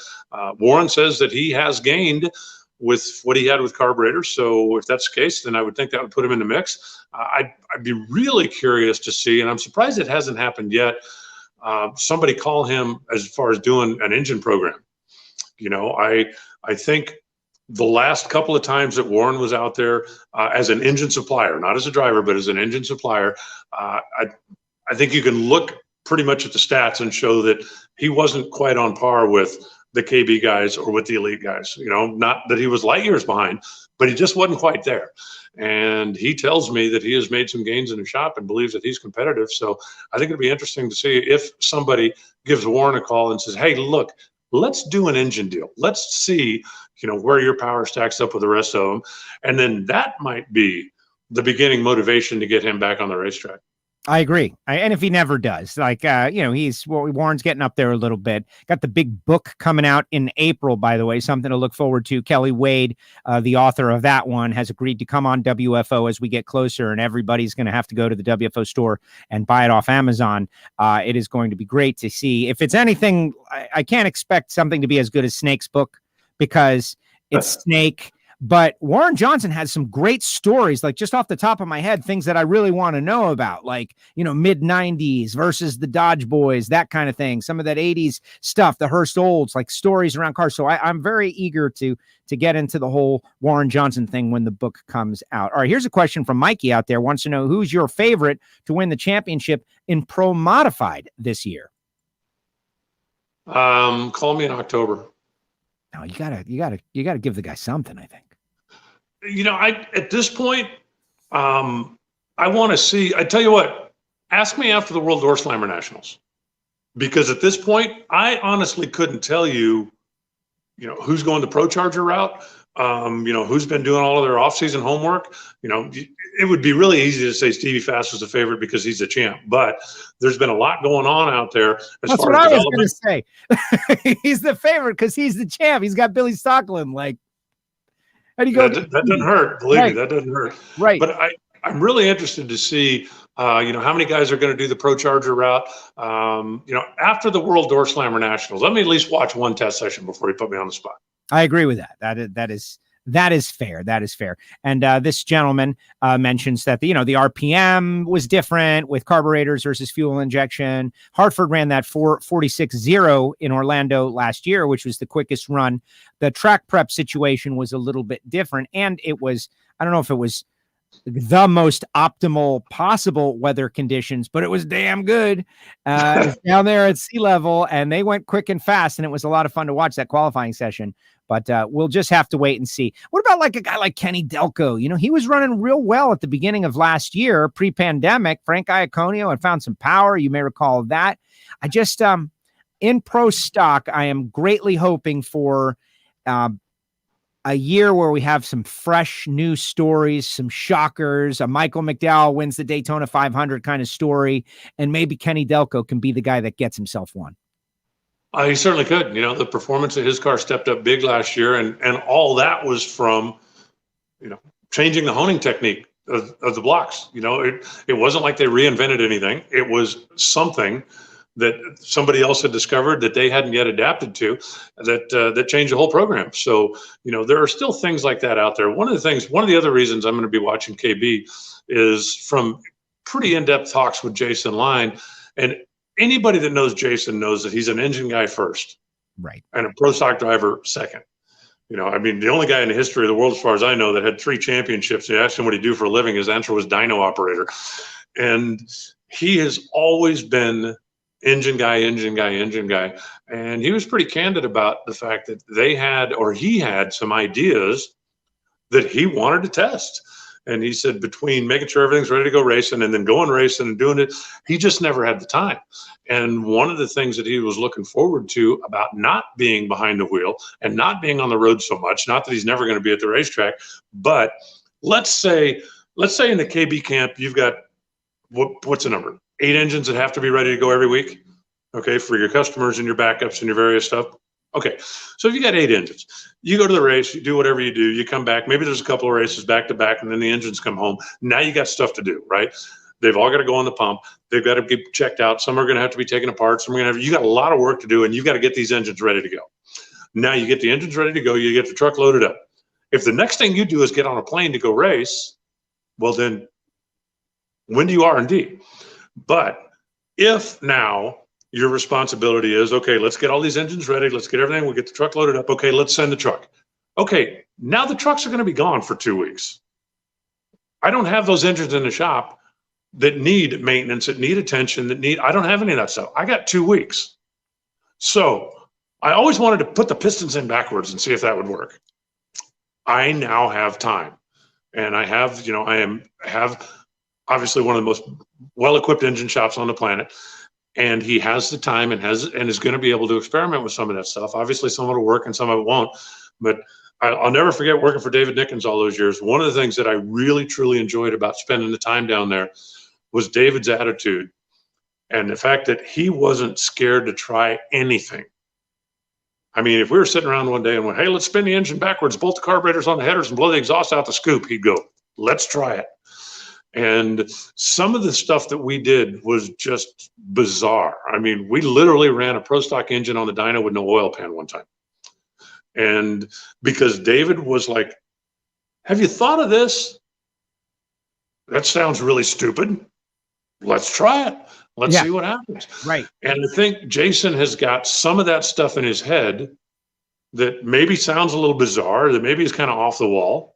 Warren says that he has gained with what he had with carburetors. So if that's the case, then I would think that would put him in the mix. I'd be really curious to see, and I'm surprised it hasn't happened yet, somebody call him as far as doing an engine program. I think the last couple of times that Warren was out there as an engine supplier, not as a driver, but as an engine supplier, I think you can look pretty much at the stats and show that he wasn't quite on par with the KB guys or with the elite guys. Not that he was light years behind, but he just wasn't quite there. And he tells me that he has made some gains in the shop and believes that he's competitive. So I think it'd be interesting to see if somebody gives Warren a call and says, hey, look, let's do an engine deal. Let's see, where your power stacks up with the rest of them. And then that might be the beginning motivation to get him back on the racetrack. I agree. And if he never does, Warren's getting up there a little bit. Got the big book coming out in April, by the way, something to look forward to. Kelly Wade, the author of that one, has agreed to come on WFO as we get closer, and everybody's going to have to go to the WFO store and buy it off Amazon. It is going to be great to see. If it's anything, I can't expect something to be as good as Snake's book because it's Snake. But Warren Johnson has some great stories, like just off the top of my head, things that I really want to know about, like, mid 90s versus the Dodge Boys, that kind of thing. Some of that 80s stuff, the Hearst Olds, like stories around cars. So I'm very eager to get into the whole Warren Johnson thing when the book comes out. All right, here's a question from Mikey out there. Wants to know who's your favorite to win the championship in Pro Modified this year? Call me in October. No, you gotta give the guy something, I think. At this point, I want to see. I tell you what, ask me after the World Door Slammer Nationals, because at this point, I honestly couldn't tell you, who's going the Pro Charger route, who's been doing all of their off-season homework. It would be really easy to say Stevie Fast was the favorite because he's a champ, but there's been a lot going on out there. That's what I was going to say. He's the favorite because he's the champ. He's got Billy Stocklin, like. How do you go? That doesn't hurt. Believe me, that doesn't hurt. Right. But I'm really interested to see, how many guys are going to do the Pro Charger route. After the World Door Slammer Nationals, let me at least watch one test session before you put me on the spot. I agree with that. That is fair. That is fair. And this gentleman mentions that the RPM was different with carburetors versus fuel injection. Hartford ran that 446.0 in Orlando last year, which was the quickest run. The track prep situation was a little bit different, and it was, I don't know if it was the most optimal possible weather conditions, but it was damn good down there at sea level, and they went quick and fast, and it was a lot of fun to watch that qualifying session. But we'll just have to wait and see. What about like a guy like Kenny Delco? He was running real well at the beginning of last year, pre-pandemic. Frank Iaconio had found some power. You may recall that. I just, in pro stock, I am greatly hoping for a year where we have some fresh new stories, some shockers. A Michael McDowell wins the Daytona 500 kind of story, and maybe Kenny Delco can be the guy that gets himself one. He certainly could. The performance of his car stepped up big last year, and all that was from changing the honing technique of the blocks. It wasn't like they reinvented anything. It was something that somebody else had discovered that they hadn't yet adapted to, that changed the whole program. So, there are still things like that out there. One of the other reasons I'm going to be watching KB is from pretty in-depth talks with Jason Line. And anybody that knows Jason knows that he's an engine guy first. Right. And a pro stock driver second. The only guy in the history of the world, as far as I know, that had 3 championships. You asked him what he do for a living. His answer was dyno operator. And he has always been engine guy. And he was pretty candid about the fact that he had some ideas that he wanted to test. And he said between making sure everything's ready to go racing and then going racing and doing it, he just never had the time. And one of the things that he was looking forward to about not being behind the wheel and not being on the road so much, not that he's never going to be at the racetrack, but let's say in the KB camp, you've got, what's the number? 8 engines that have to be ready to go every week, okay, for your customers and your backups and your various stuff. Okay, so if you got 8 engines, you go to the race, you do whatever you do, you come back, maybe there's a couple of races back to back, and then the engines come home. Now you got stuff to do, right? They've all got to go on the pump. They've got to get checked out. Some are going to have to be taken apart. You got a lot of work to do, and you've got to get these engines ready to go. Now you get the engines ready to go, you get the truck loaded up. If the next thing you do is get on a plane to go race, well then, when do you R&D? But if now your responsibility is, okay, let's get all these engines ready. Let's get everything. We'll get the truck loaded up. Okay, let's send the truck. Okay, now the trucks are going to be gone for 2 weeks. I don't have those engines in the shop that need maintenance, that need attention, I don't have any of that stuff. I got 2 weeks. So I always wanted to put the pistons in backwards and see if that would work. I now have time. And I have obviously one of the most well-equipped engine shops on the planet. And he has the time and is going to be able to experiment with some of that stuff. Obviously, some of it will work and some of it won't. But I'll never forget working for David Nickens all those years. One of the things that I really, truly enjoyed about spending the time down there was David's attitude and the fact that he wasn't scared to try anything. I mean, if we were sitting around one day and went, hey, let's spin the engine backwards, bolt the carburetors on the headers and blow the exhaust out the scoop, he'd go, let's try it. And some of the stuff that we did was just bizarre. I mean, we literally ran a pro stock engine on the dyno with no oil pan one time. And because David was like, have you thought of this? That sounds really stupid. Let's try it. Let's see what happens. Right. And I think Jason has got some of that stuff in his head that maybe sounds a little bizarre, that maybe is kind of off the wall.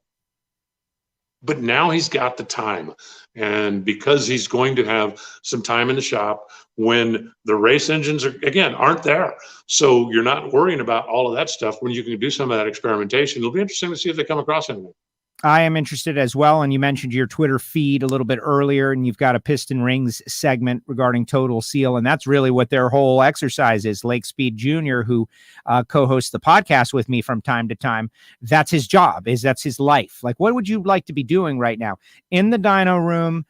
But now he's got the time. And because he's going to have some time in the shop when the race engines aren't there. So you're not worrying about all of that stuff when you can do some of that experimentation. It'll be interesting to see if they come across anything. I am interested as well. And you mentioned your Twitter feed a little bit earlier, and you've got a Piston Rings segment regarding Total Seal. And that's really what their whole exercise is. Lake Speed Jr., who co-hosts the podcast with me from time to time, that's his job, that's his life. Like, what would you like to be doing right now in the dyno room,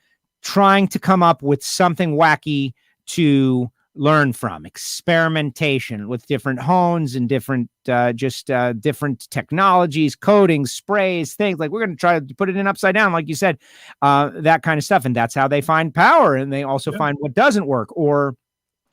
trying to come up with something wacky to learn from? Experimentation with different hones and different different technologies, coatings, sprays, things. Like, we're going to try to put it in upside down, like you said, that kind of stuff. And that's how they find power. And they also find what doesn't work or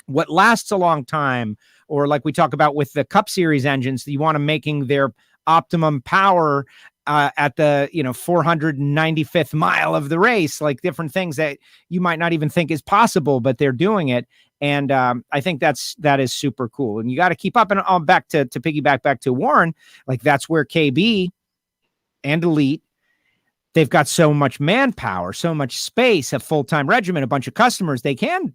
what lasts a long time. Or like we talk about with the Cup Series engines, you want them making their optimum power at the 495th mile of the race, like different things that you might not even think is possible, but they're doing it. And I think that is super cool. And you got to keep up. And back to piggyback back to Warren, like that's where KB and Elite, they've got so much manpower, so much space, a full-time regiment, a bunch of customers. They can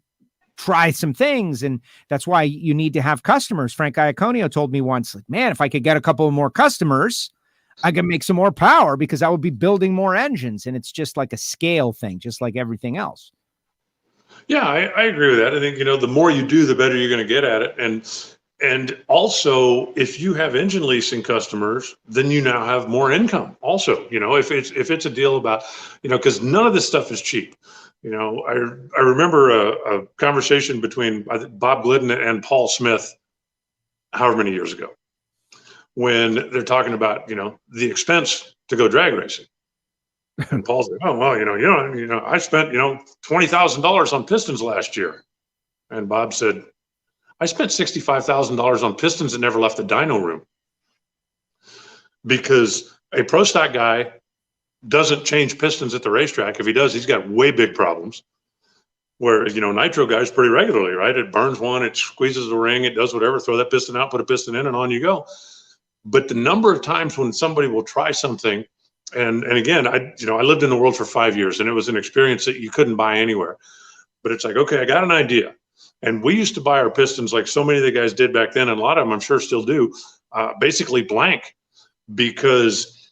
try some things. And that's why you need to have customers. Frank Iaconio told me once, like, man, if I could get a couple of more customers, I can make some more power because I would be building more engines. And it's just like a scale thing, just like everything else. Yeah, I agree with that. I think, the more you do, the better you're going to get at it. And also, if you have engine leasing customers, then you now have more income. Also, if it's a deal about, because none of this stuff is cheap. I remember a conversation between Bob Glidden and Paul Smith, however many years ago, when they're talking about, the expense to go drag racing. And Paul's like, oh, well, I spent, $20,000 on pistons last year. And Bob said, I spent $65,000 on pistons that never left the dyno room. Because a pro stock guy doesn't change pistons at the racetrack. If he does, he's got way big problems. Where, nitro guys pretty regularly, right? It burns one, it squeezes the ring, it does whatever, throw that piston out, put a piston in, and on you go. But the number of times when somebody will try something, and again, I lived in the world for 5 years, and it was an experience that you couldn't buy anywhere. But it's like, okay, I got an idea. And we used to buy our pistons like so many of the guys did back then, and a lot of them I'm sure still do, basically blank, because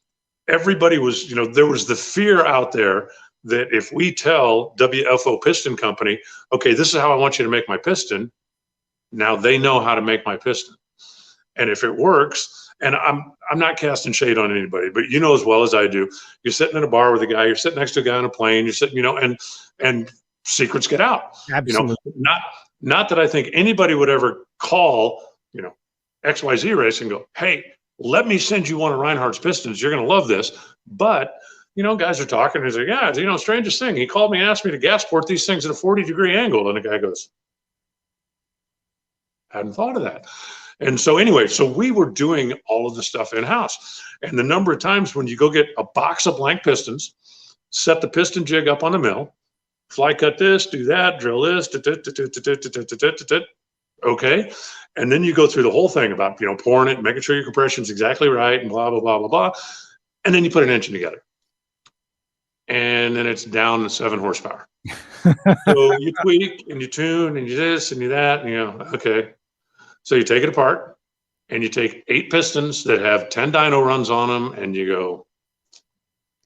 everybody was, there was the fear out there that if we tell WFO Piston Company, okay, this is how I want you to make my piston, now they know how to make my piston. And if it works, and I'm not casting shade on anybody, but you know as well as I do, you're sitting in a bar with a guy, you're sitting next to a guy on a plane, you're sitting, and secrets get out. Absolutely. Not that I think anybody would ever call, XYZ Racing and go, hey, let me send you one of Reinhart's pistons. You're going to love this. But, guys are talking. He's like, yeah, strangest thing. He called me and asked me to gas port these things at a 40-degree angle. And the guy goes, hadn't thought of that. And so anyway, we were doing all of the stuff in-house. And the number of times when you go get a box of blank pistons, set the piston jig up on the mill, fly cut this, do that, drill this, okay. And then you go through the whole thing about, pouring it, making sure your compression's exactly right, and blah, blah, blah, blah, blah. And then you put an engine together. And then it's down to 7 horsepower. So you tweak and you tune and you this and you that, and okay. So you take it apart and you take 8 pistons that have 10 dyno runs on them, and you go,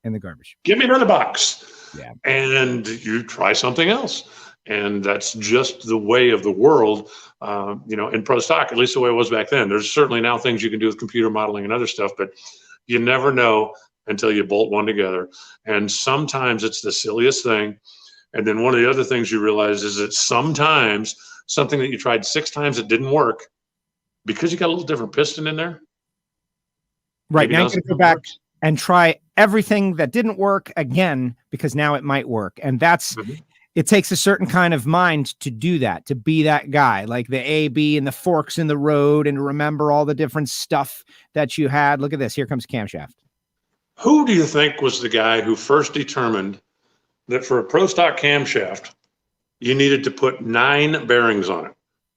in the garbage. Give me another box. Yeah. And you try something else. And that's just the way of the world, in pro stock, at least the way it was back then. There's certainly now things you can do with computer modeling and other stuff, but you never know until you bolt one together. And sometimes it's the silliest thing. And then one of the other things you realize is that sometimes something that you tried 6 times that didn't work, because you got a little different piston in there. Right. Now you can go back and try everything that didn't work again, because now it might work. And that's, it takes a certain kind of mind to do that, to be that guy, like the A, B, and the forks in the road, and to remember all the different stuff that you had. Look at this. Here comes camshaft. Who do you think was the guy who first determined that for a pro stock camshaft, you needed to put 9 bearings on it?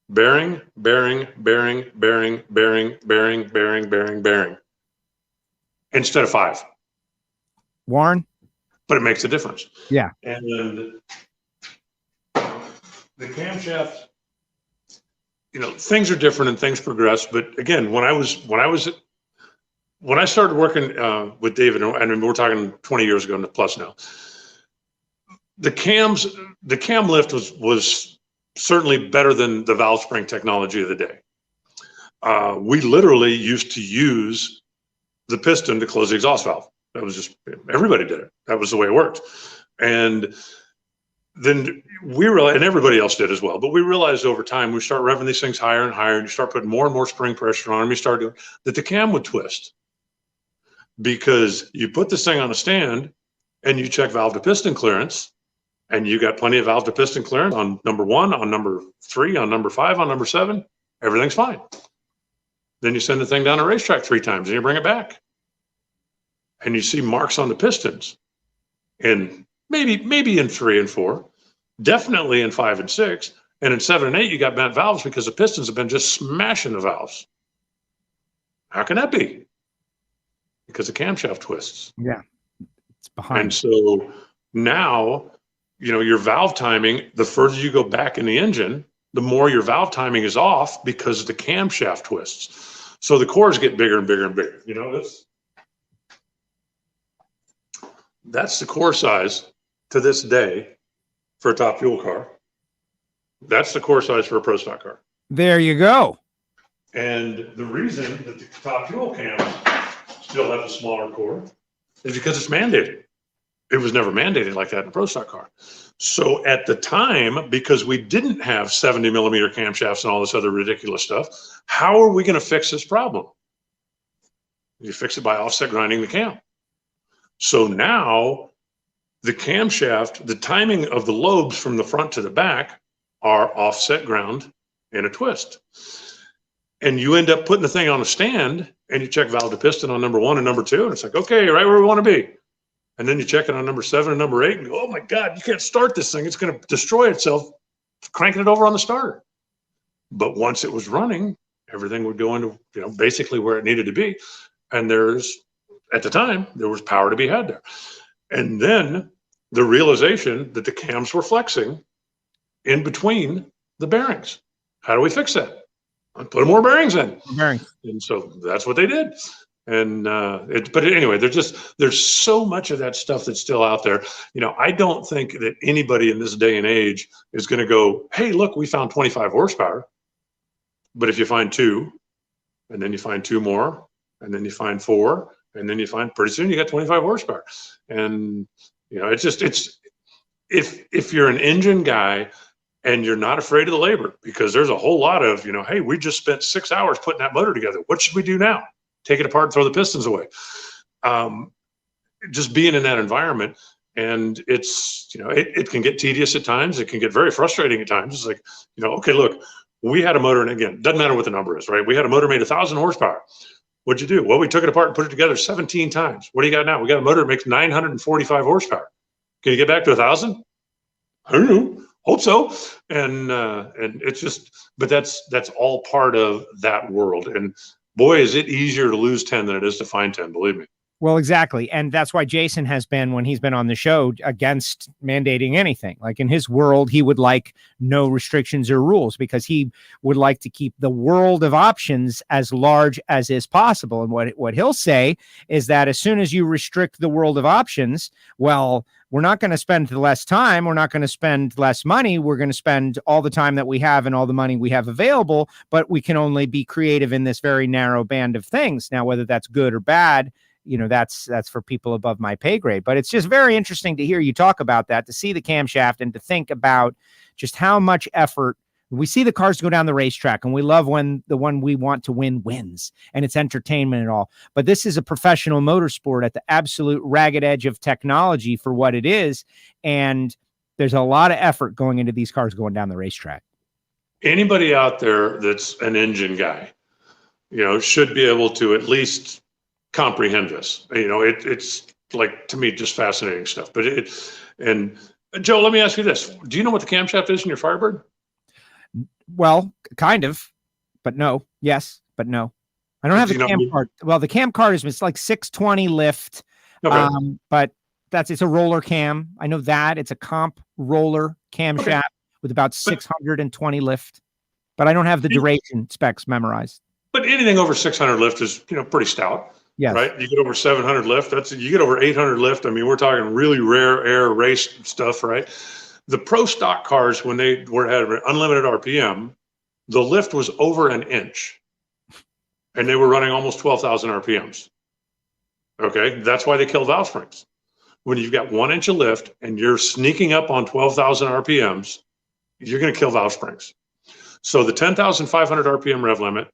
Bearing, bearing, bearing, bearing, bearing, bearing, bearing, bearing, bearing, instead of 5. Warren? But it makes a difference. Yeah. And the camshaft, things are different and things progress. But again, when I started working with David, and we're talking 20 years ago plus now, the cam lift was certainly better than the valve spring technology of the day. We literally used to use the piston to close the exhaust valve. That was just, everybody did it. That was the way it worked. And then we realized, and everybody else did as well, but we realized over time, we start revving these things higher and higher, and you start putting more and more spring pressure on them, you start doing that, the cam would twist, because you put this thing on a stand and you check valve to piston clearance, and you got plenty of valve to piston clearance on number 1, on number 3, on number 5, on number 7, everything's fine. Then you send the thing down a racetrack 3 times and you bring it back, and you see marks on the pistons, and maybe in 3 and 4, definitely in 5 and 6, and in 7 and 8, you got bent valves because the pistons have been just smashing the valves. How can that be? Because the camshaft twists. Yeah, it's behind. And so now, your valve timing, the further you go back in the engine, the more your valve timing is off because the camshaft twists. So the cores get bigger and bigger and bigger. That's the core size to this day for a top fuel car. That's the core size for a pro stock car. There you go. And the reason that the top fuel cams still have a smaller core is because it's mandated. It was never mandated like that in a pro stock car. So at the time, because we didn't have 70 millimeter camshafts and all this other ridiculous stuff, how are we going to fix this problem? You fix it by offset grinding the cam. So now the camshaft, the timing of the lobes from the front to the back are offset ground in a twist. And you end up putting the thing on a stand and you check valve to piston on number 1 and number 2. And it's like, okay, you're right where we want to be. And then you check it on number 7 and number 8 and go, oh my God, you can't start this thing. It's going to destroy itself cranking it over on the starter. But once it was running, everything would go into, basically where it needed to be. And at the time, there was power to be had there. And then the realization that the cams were flexing in between the bearings. How do we fix that? Put more bearings in. And so that's what they did. And but anyway, there's so much of that stuff that's still out there. I don't think that anybody in this day and age is going to go, hey, look, we found 25 horsepower. But if you find 2, and then you find 2 more, and then you find 4, and then you find pretty soon you got 25 horsepower. And it's if you're an engine guy and you're not afraid of the labor, because there's a whole lot of, hey, we just spent 6 hours putting that motor together. What should we do now? Take it apart and throw the pistons away. Just being in that environment, and it's, it can get tedious at times. It can get very frustrating at times. It's like, okay, look, we had a motor, and again, doesn't matter what the number is, right? We had a motor made 1,000 horsepower. What'd you do? Well, we took it apart and put it together 17 times. What do you got now? We got a motor that makes 945 horsepower. Can you get back to 1,000? I don't know. Hope so. And it's just, but that's all part of that world. And boy, is it easier to lose 10 than it is to find 10, believe me. Well, exactly. And that's why Jason has been, when he's been on the show, against mandating anything. Like in his world, he would like no restrictions or rules, because he would like to keep the world of options as large as is possible. And what he'll say is that as soon as you restrict the world of options, well, we're not going to spend less time. We're not going to spend less money. We're going to spend all the time that we have and all the money we have available, but we can only be creative in this very narrow band of things. Now, whether that's good or bad, that's for people above my pay grade. But it's just very interesting to hear you talk about that, to see the camshaft and to think about just how much effort. We see the cars go down the racetrack, and we love when the one we want to win wins, and it's entertainment and all. But this is a professional motorsport at the absolute ragged edge of technology for what it is. And there's a lot of effort going into these cars going down the racetrack. Anybody out there that's an engine guy, should be able to at least comprehend this. It's like, to me, just fascinating stuff. But and Joe, let me ask you this. Do you know what the camshaft is in your Firebird? Well, kind of, but no. Yes, but no. I don't have the cam card. Well, the cam card is like 620 lift, okay. But it's a roller cam. I know that it's a comp roller camshaft with about 620 lift, but I don't have the duration specs memorized. But anything over 600 lift is, pretty stout. Yes. Right. You get over 700 lift. You get over 800 lift. I mean, we're talking really rare air race stuff, right? The pro stock cars, when they had unlimited RPM, the lift was over an inch, and they were running almost 12,000 RPMs. Okay, that's why they kill valve springs. When you've got 1 inch of lift and you're sneaking up on 12,000 RPMs, you're going to kill valve springs. So the 10,500 RPM rev limit.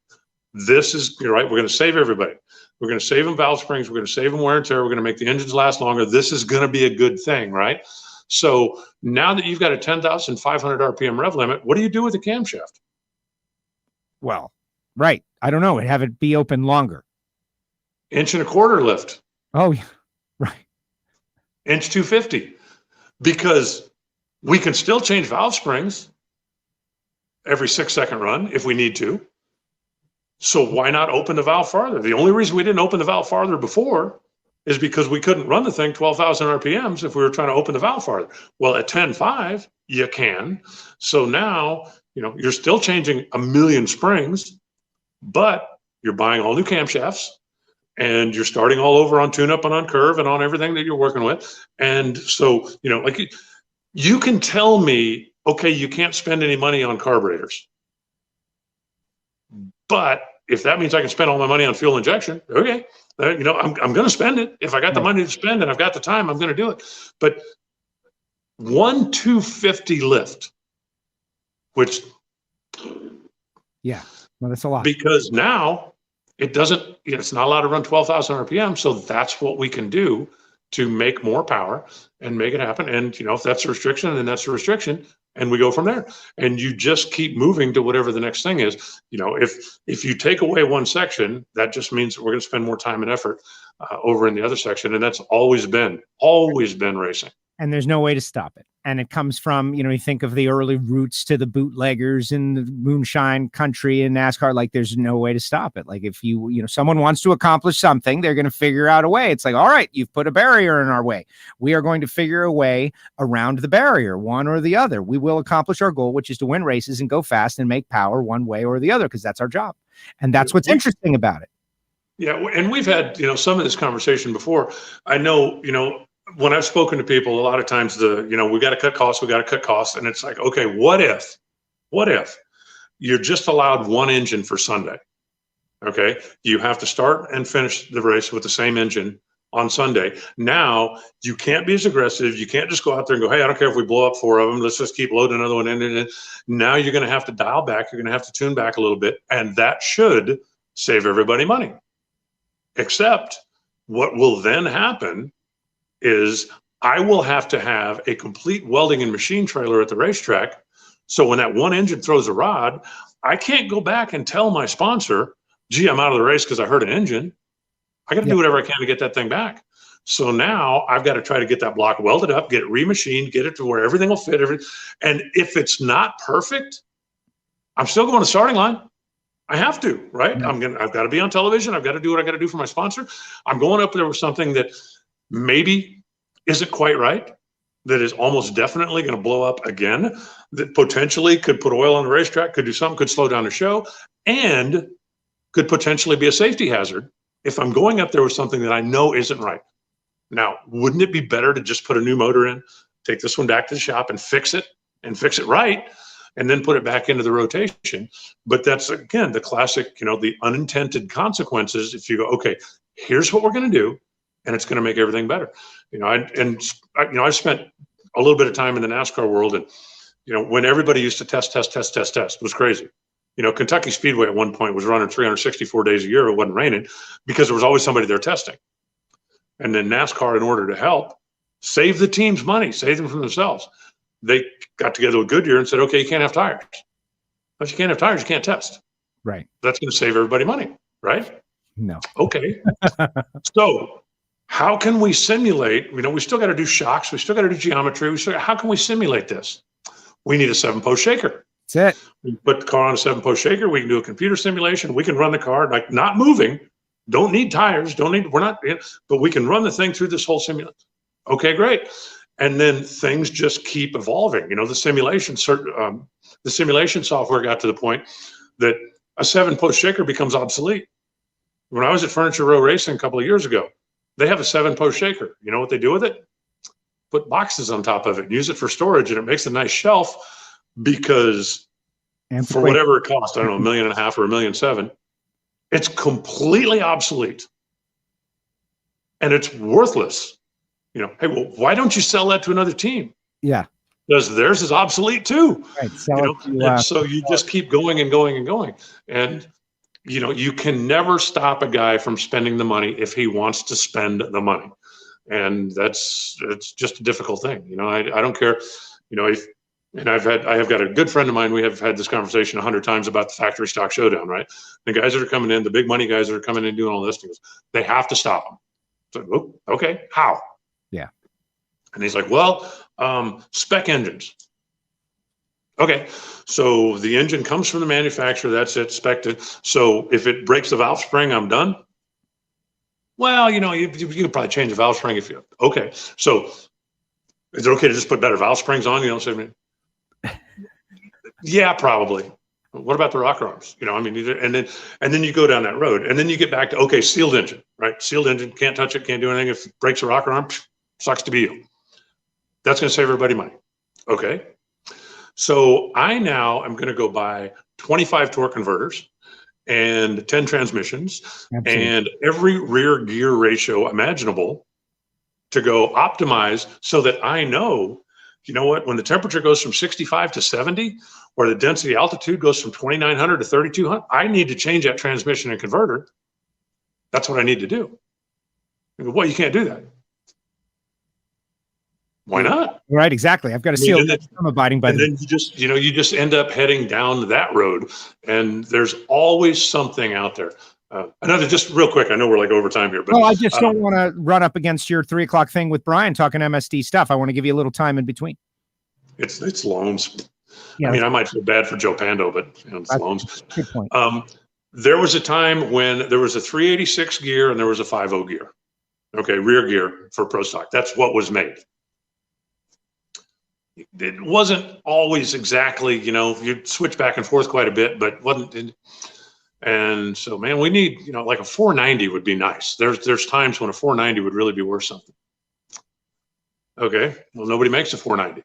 This is, you're right. We're going to save everybody. We're going to save them valve springs. We're going to save them wear and tear. We're going to make the engines last longer. This is going to be a good thing, right? So now that you've got a 10,500 RPM rev limit, what do you do with the camshaft? Well, right. I don't know. Have it be open longer. 1.25 inch lift. Oh, yeah. Right. 1.25 inch, because we can still change valve springs every 6-second run if we need to. So why not open the valve farther? The only reason we didn't open the valve farther before is because we couldn't run the thing 12,000 RPMs if we were trying to open the valve farther. Well, at 10.5, you can. So now, you're still changing 1 million springs, but you're buying all new camshafts, and you're starting all over on tune-up and on curve and on everything that you're working with. And so, you can tell me, okay, you can't spend any money on carburetors. But if that means I can spend all my money on fuel injection, okay, I'm going to spend it. If I got the money to spend and I've got the time, I'm going to do it. But 1.250 lift, which, yeah, well, that's a lot. Because now it's not allowed to run 12,000 RPM. So that's what we can do to make more power and make it happen. And, if that's a restriction, then that's a restriction. And we go from there. And you just keep moving to whatever the next thing is. If you take away one section, that just means we're going to spend more time and effort over in the other section. And that's always been racing. And there's no way to stop it. And it comes from, you think of the early roots to the bootleggers in the moonshine country in NASCAR. Like, there's no way to stop it. Like, if someone wants to accomplish something, they're going to figure out a way. It's like, all right, you've put a barrier in our way. We are going to figure a way around the barrier, one or the other. We will accomplish our goal, which is to win races and go fast and make power one way or the other, because that's our job. And that's what's interesting about it. Yeah. And we've had, some of this conversation before. I know, when I've spoken to people, a lot of times we got to cut costs. And it's like, okay, what if you're just allowed one engine for Sunday? Okay. You have to start and finish the race with the same engine on Sunday. Now you can't be as aggressive. You can't just go out there and go, hey, I don't care if we blow up 4 of them. Let's just keep loading another one in. Now you're going to have to dial back. You're going to have to tune back a little bit. And that should save everybody money. Except what will then happen is I will have to have a complete welding and machine trailer at the racetrack. So when that one engine throws a rod, I can't go back and tell my sponsor, gee, I'm out of the race because I hurt an engine. I got to do whatever I can to get that thing back. So now I've got to try to get that block welded up, get it remachined, get it to where everything will fit. And if it's not perfect, I'm still going to the starting line. I have to, right? I've got to be on television. I've got to do what I got to do for my sponsor. I'm going up there with something that maybe isn't quite right, that is almost definitely going to blow up again, that potentially could put oil on the racetrack, could do something, could slow down the show, and could potentially be a safety hazard if I'm going up there with something that I know isn't right. Now, wouldn't it be better to just put a new motor in, take this one back to the shop and fix it right, and then put it back into the rotation? But that's, again, the classic, the unintended consequences. If you go, okay, here's what we're going to do, and it's going to make everything better. I've spent a little bit of time in the NASCAR world, and, when everybody used to test, it was crazy. Kentucky Speedway at one point was running 364 days a year. It wasn't raining because there was always somebody there testing. And then NASCAR, in order to help save the team's money, save them from themselves, they got together with Goodyear and said, okay, you can't have tires. If you can't have tires, you can't test. Right. That's going to save everybody money, right? No. Okay. So how can we simulate? We still got to do shocks. We still got to do geometry. How can we simulate this? We need a 7-post shaker. That's it. We put the car on a 7-post shaker. We can do a computer simulation. We can run the car like not moving. Don't need tires. But we can run the thing through this whole simulation. Okay, great. And then things just keep evolving. The simulation software got to the point that a 7-post shaker becomes obsolete. When I was at NHRA Racing a couple of years ago, they have a 7-post shaker. You know what they do with it? Put boxes on top of it and use it for storage, and it makes a nice shelf because for whatever it costs, I don't know, $1.5 million or $1.7 million, it's completely obsolete and it's worthless. Hey, well, why don't you sell that to another team? Yeah. Because theirs is obsolete too. Right. So you just keep going and going and going. And, you can never stop a guy from spending the money if he wants to spend the money. And it's just a difficult thing. I don't care, and I have got a good friend of mine. We have had this conversation 100 times about the factory stock showdown, right? The guys that are coming in, the big money guys that are coming in doing all this things, they have to stop them. So, oh, okay, how? Yeah. And he's like, well, spec engines. Okay, so the engine comes from the manufacturer. That's it, spec'd. So if it breaks the valve spring, I'm done. Well, you could probably change the valve spring if you. Okay, so is it okay to just put better valve springs on? Yeah, probably. What about the rocker arms? And then you go down that road, and then you get back to, okay, sealed engine, right? Sealed engine, can't touch it, can't do anything. If it breaks a rocker arm, sucks to be you. That's going to save everybody money. Okay. So I now am going to go buy 25 torque converters and 10 transmissions. Absolutely. And every rear gear ratio imaginable to go optimize so that I know, when the temperature goes from 65 to 70, or the density altitude goes from 2,900 to 3,200, I need to change that transmission and converter. That's what I need to do. Well, you can't do that. Why not? Right, exactly. I've got to seal. I'm abiding by. And then you just end up heading down that road, and there's always something out there. Another, just real quick, I know we're like over time here, but I just don't want to run up against your 3 o'clock thing with Brian talking MSD stuff. I want to give you a little time in between. It's loans. Yeah, I mean, I might feel bad for Joe Pando, but it's loans. Good point. There was a time when there was a 386 gear and there was a 50 gear. Okay, rear gear for Pro Stock. That's what was made. It wasn't always exactly, you'd switch back and forth quite a bit, but wasn't. And so, man, we need, like a 490 would be nice. There's times when a 490 would really be worth something. Okay, well, nobody makes a 490.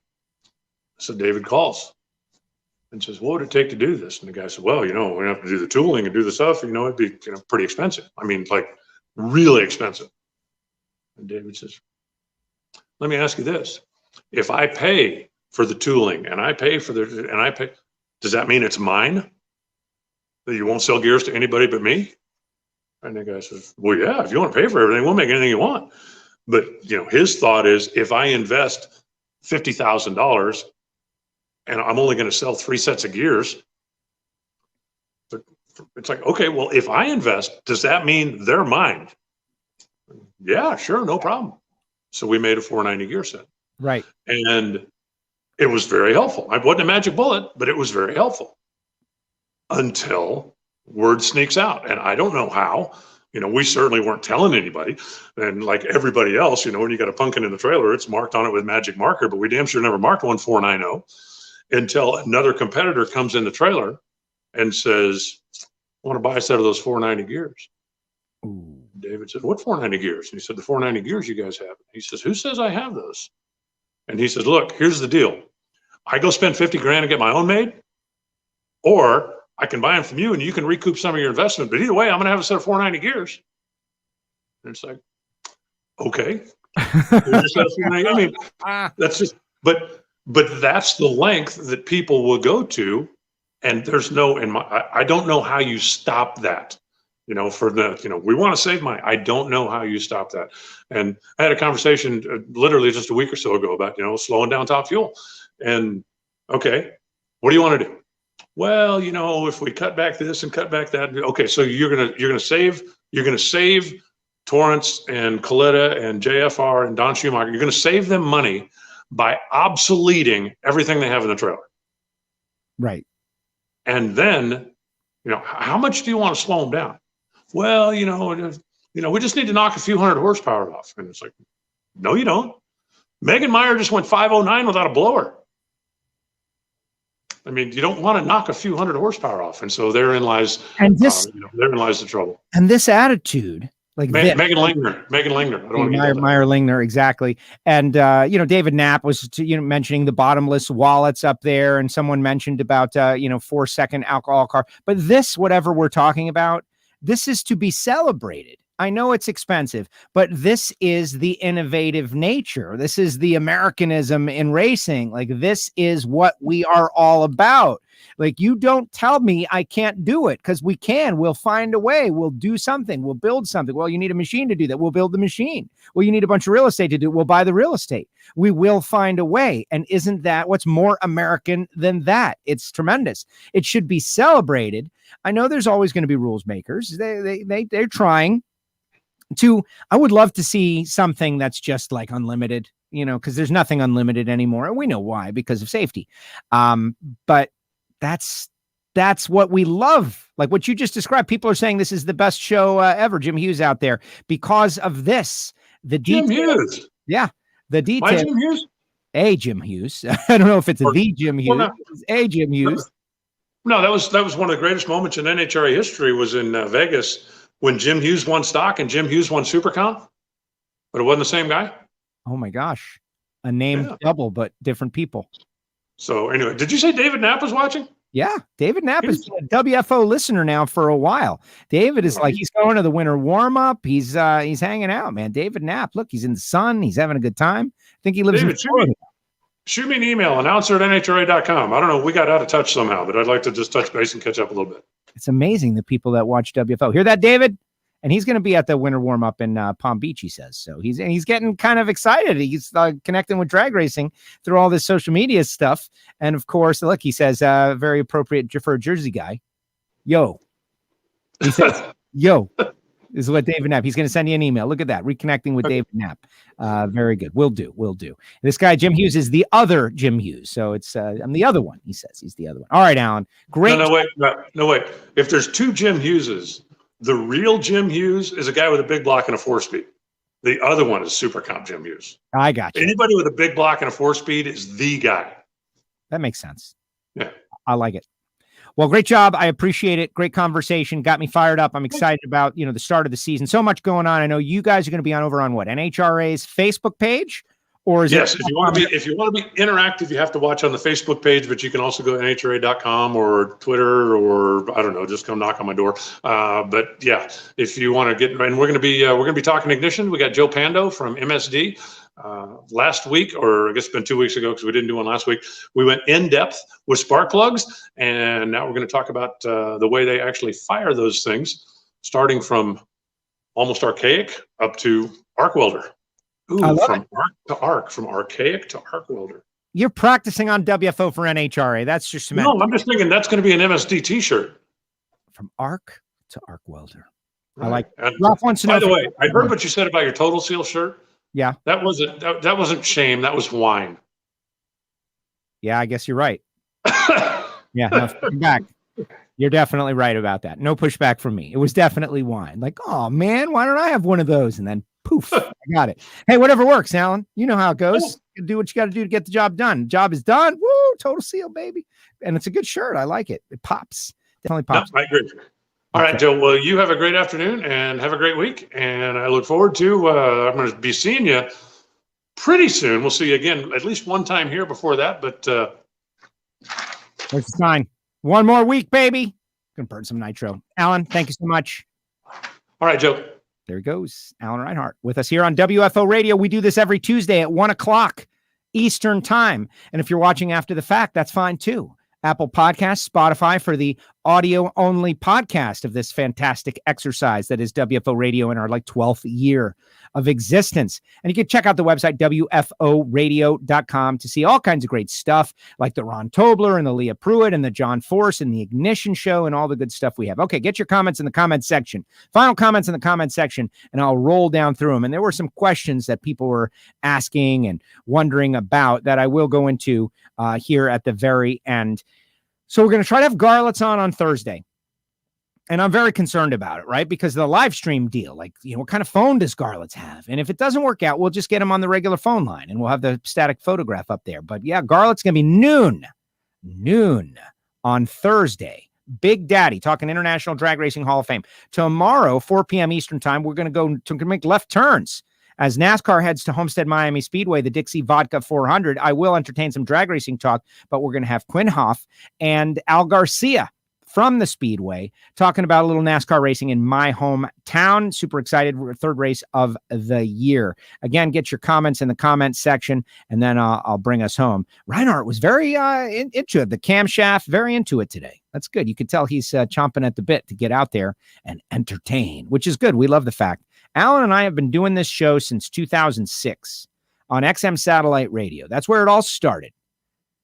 So David calls and says, what would it take to do this? And the guy said, well, we have to do the tooling and do the stuff. It'd be, pretty expensive. I mean, like really expensive. And David says, let me ask you this. If I pay for the tooling and I pay, does that mean it's mine? That you won't sell gears to anybody but me? And the guy says, well, yeah, if you want to pay for everything, we'll make anything you want. But, his thought is if I invest $50,000 and I'm only going to sell 3 sets of gears, it's like, okay, well, if I invest, does that mean they're mine? Yeah, sure, no problem. So we made a 490 gear set. Right. And it was very helpful. It wasn't a magic bullet, but it was very helpful until word sneaks out. And I don't know how. We certainly weren't telling anybody. And like everybody else, when you got a pumpkin in the trailer, it's marked on it with magic marker, but we damn sure never marked one 490 until another competitor comes in the trailer and says, I want to buy a set of those 490 gears. Ooh. David said, what 490 gears? And he said, the 490 gears you guys have. He says, who says I have those? And he says, look, here's the deal. I go spend 50 grand and get my own made, or I can buy them from you and you can recoup some of your investment. But either way, I'm going to have a set of 490 gears. And it's like, okay. I mean, that's just, but that's the length that people will go to. And there's I don't know how you stop that. We want to save money. I don't know how you stop that. And I had a conversation literally just a week or so ago about, slowing down top fuel. And okay, what do you want to do? Well, if we cut back this and cut back that, okay, so you're gonna save Torrance and Coletta and JFR and Don Schumacher. You're gonna save them money by obsoleting everything they have in the trailer. Right. And then, how much do you want to slow them down? Well, we just need to knock a few hundred horsepower off. And it's like, no, you don't. Megan Meyer just went 509 without a blower. I mean, you don't want to knock a few hundred horsepower off. And so therein lies, therein lies the trouble. And this attitude, like Megan Lingner. I don't want to Meyer Lingner, exactly. And, David Knapp was, mentioning the bottomless wallets up there. And someone mentioned about, 4-second alcohol car. But this, whatever we're talking about, this is to be celebrated. I know it's expensive, but this is the innovative nature. This is the Americanism in racing. Like, this is what we are all about. Like, you don't tell me I can't do it, because we can. We'll find a way. We'll do something. We'll build something. Well, you need a machine to do that. We'll build the machine. Well, you need a bunch of real estate to do it. We'll buy the real estate. We will find a way. And isn't that what's more American than that? It's tremendous. It should be celebrated. I know there's always going to be rules makers. They're trying to. I would love to see something that's just like unlimited, because there's nothing unlimited anymore. And we know why, because of safety. But that's what we love. Like what you just described. People are saying this is the best show ever. Jim Hughes out there because of this. The details. Jim Hughes. Yeah. The details. My Jim Hughes? A Jim Hughes. I don't know if it's the Jim Hughes. Well, a Jim Hughes. No, that was one of the greatest moments in NHRA history was in Vegas when Jim Hughes won stock and Jim Hughes won Supercount, but it wasn't the same guy. Oh my gosh. A name double, but different people. So anyway, did you say David Knapp was watching? Yeah. David Knapp is a WFO listener now for a while. David is like, he's going to the winter warm up. He's hanging out, man. David Knapp, look, he's in the sun. He's having a good time. I think he lives in Florida. Shoot me an email, announcer@nhra.com. I don't know. We got out of touch somehow, but I'd like to just touch base and catch up a little bit. It's amazing the people that watch WFO. Hear that, David? And he's going to be at the winter warm up in Palm Beach, he says. So he's getting kind of excited. He's connecting with drag racing through all this social media stuff. And of course, look, he says, very appropriate for a Jersey guy. Yo. He says, yo. This is what David Knapp. He's going to send you an email. Look at that. Reconnecting with David Knapp. Very good. Will do. This guy, Jim Hughes, is the other Jim Hughes. So it's I'm the other one. He says he's the other one. All right, Alan. Great. No, wait. If there's two Jim Hugheses, the real Jim Hughes is a guy with a big block and a 4-speed. The other one is Super Comp Jim Hughes. I got you. Anybody with a big block and a 4-speed is the guy. That makes sense. Yeah. I like it. Well, great job. I appreciate it. Great conversation. Got me fired up. I'm excited about, the start of the season. So much going on. I know you guys are going to be on over on what? NHRA's Facebook page? Or is yes, if you want to be interactive, you have to watch on the Facebook page, but you can also go to NHRA.com or Twitter, or I don't know, just come knock on my door. But yeah, if you want to get, and we're going to be talking ignition. We got Joe Pando from MSD. Last week, or I guess it's been 2 weeks ago because we didn't do one last week, we went in depth with spark plugs, and now we're going to talk about the way they actually fire those things, starting from almost archaic up to arc welder. Ooh, from arc to arc, from archaic to arc welder. You're practicing on WFO for NHRA. That's just cement. No, I'm just thinking that's going to be an MSD t-shirt. From arc to arc welder. Right. I like it. Ralph wants to know. By the way, I heard what you said about your Total Seal shirt. Yeah. That wasn't shame. That was wine. Yeah, I guess you're right. Yeah, no, back. You're definitely right about that. No pushback from me. It was definitely wine. Like, oh man, why don't I have one of those? And then poof, I got it. Hey, whatever works, Alan. You know how it goes. You do what you got to do to get the job done. Job is done. Woo, Total Seal, baby. And it's a good shirt. I like it. It pops. Definitely pops. No, I agree. All right, Joe. Well, you have a great afternoon and have a great week. And I look forward to, I'm going to be seeing you pretty soon. We'll see you again at least one time here before that. But there's the sign. One more week, baby. Gonna burn some nitro. Alan, thank you so much. All right, Joe. There he goes. Alan Reinhart with us here on WFO Radio. We do this every Tuesday at 1 o'clock Eastern time. And if you're watching after the fact, that's fine too. Apple Podcasts, Spotify for the audio-only podcast of this fantastic exercise that is WFO Radio in our 12th year of existence. And you can check out the website, WFOradio.com, to see all kinds of great stuff like the Ron Tobler and the Leah Pruitt and the John Force and the Ignition Show and all the good stuff we have. Okay, get your comments in the comments section. Final comments in the comments section, and I'll roll down through them. And there were some questions that people were asking and wondering about that I will go into here at the very end. So we're going to try to have Garlits on Thursday. And I'm very concerned about it, right? Because the live stream deal, what kind of phone does Garlits have? And if it doesn't work out, we'll just get him on the regular phone line and we'll have the static photograph up there. But yeah, Garlits going to be noon on Thursday. Big Daddy talking International Drag Racing Hall of Fame. Tomorrow, 4 p.m. Eastern time, we're going to make left turns. As NASCAR heads to Homestead Miami Speedway, the Dixie Vodka 400, I will entertain some drag racing talk, but we're going to have Quinn Hoff and Al Garcia from the Speedway talking about a little NASCAR racing in my hometown. Super excited. We're third race of the year. Again, get your comments in the comments section, and then I'll bring us home. Reinhart was very into it. The camshaft, very into it today. That's good. You can tell he's chomping at the bit to get out there and entertain, which is good. We love the fact. Alan and I have been doing this show since 2006 on XM Satellite Radio. That's where it all started.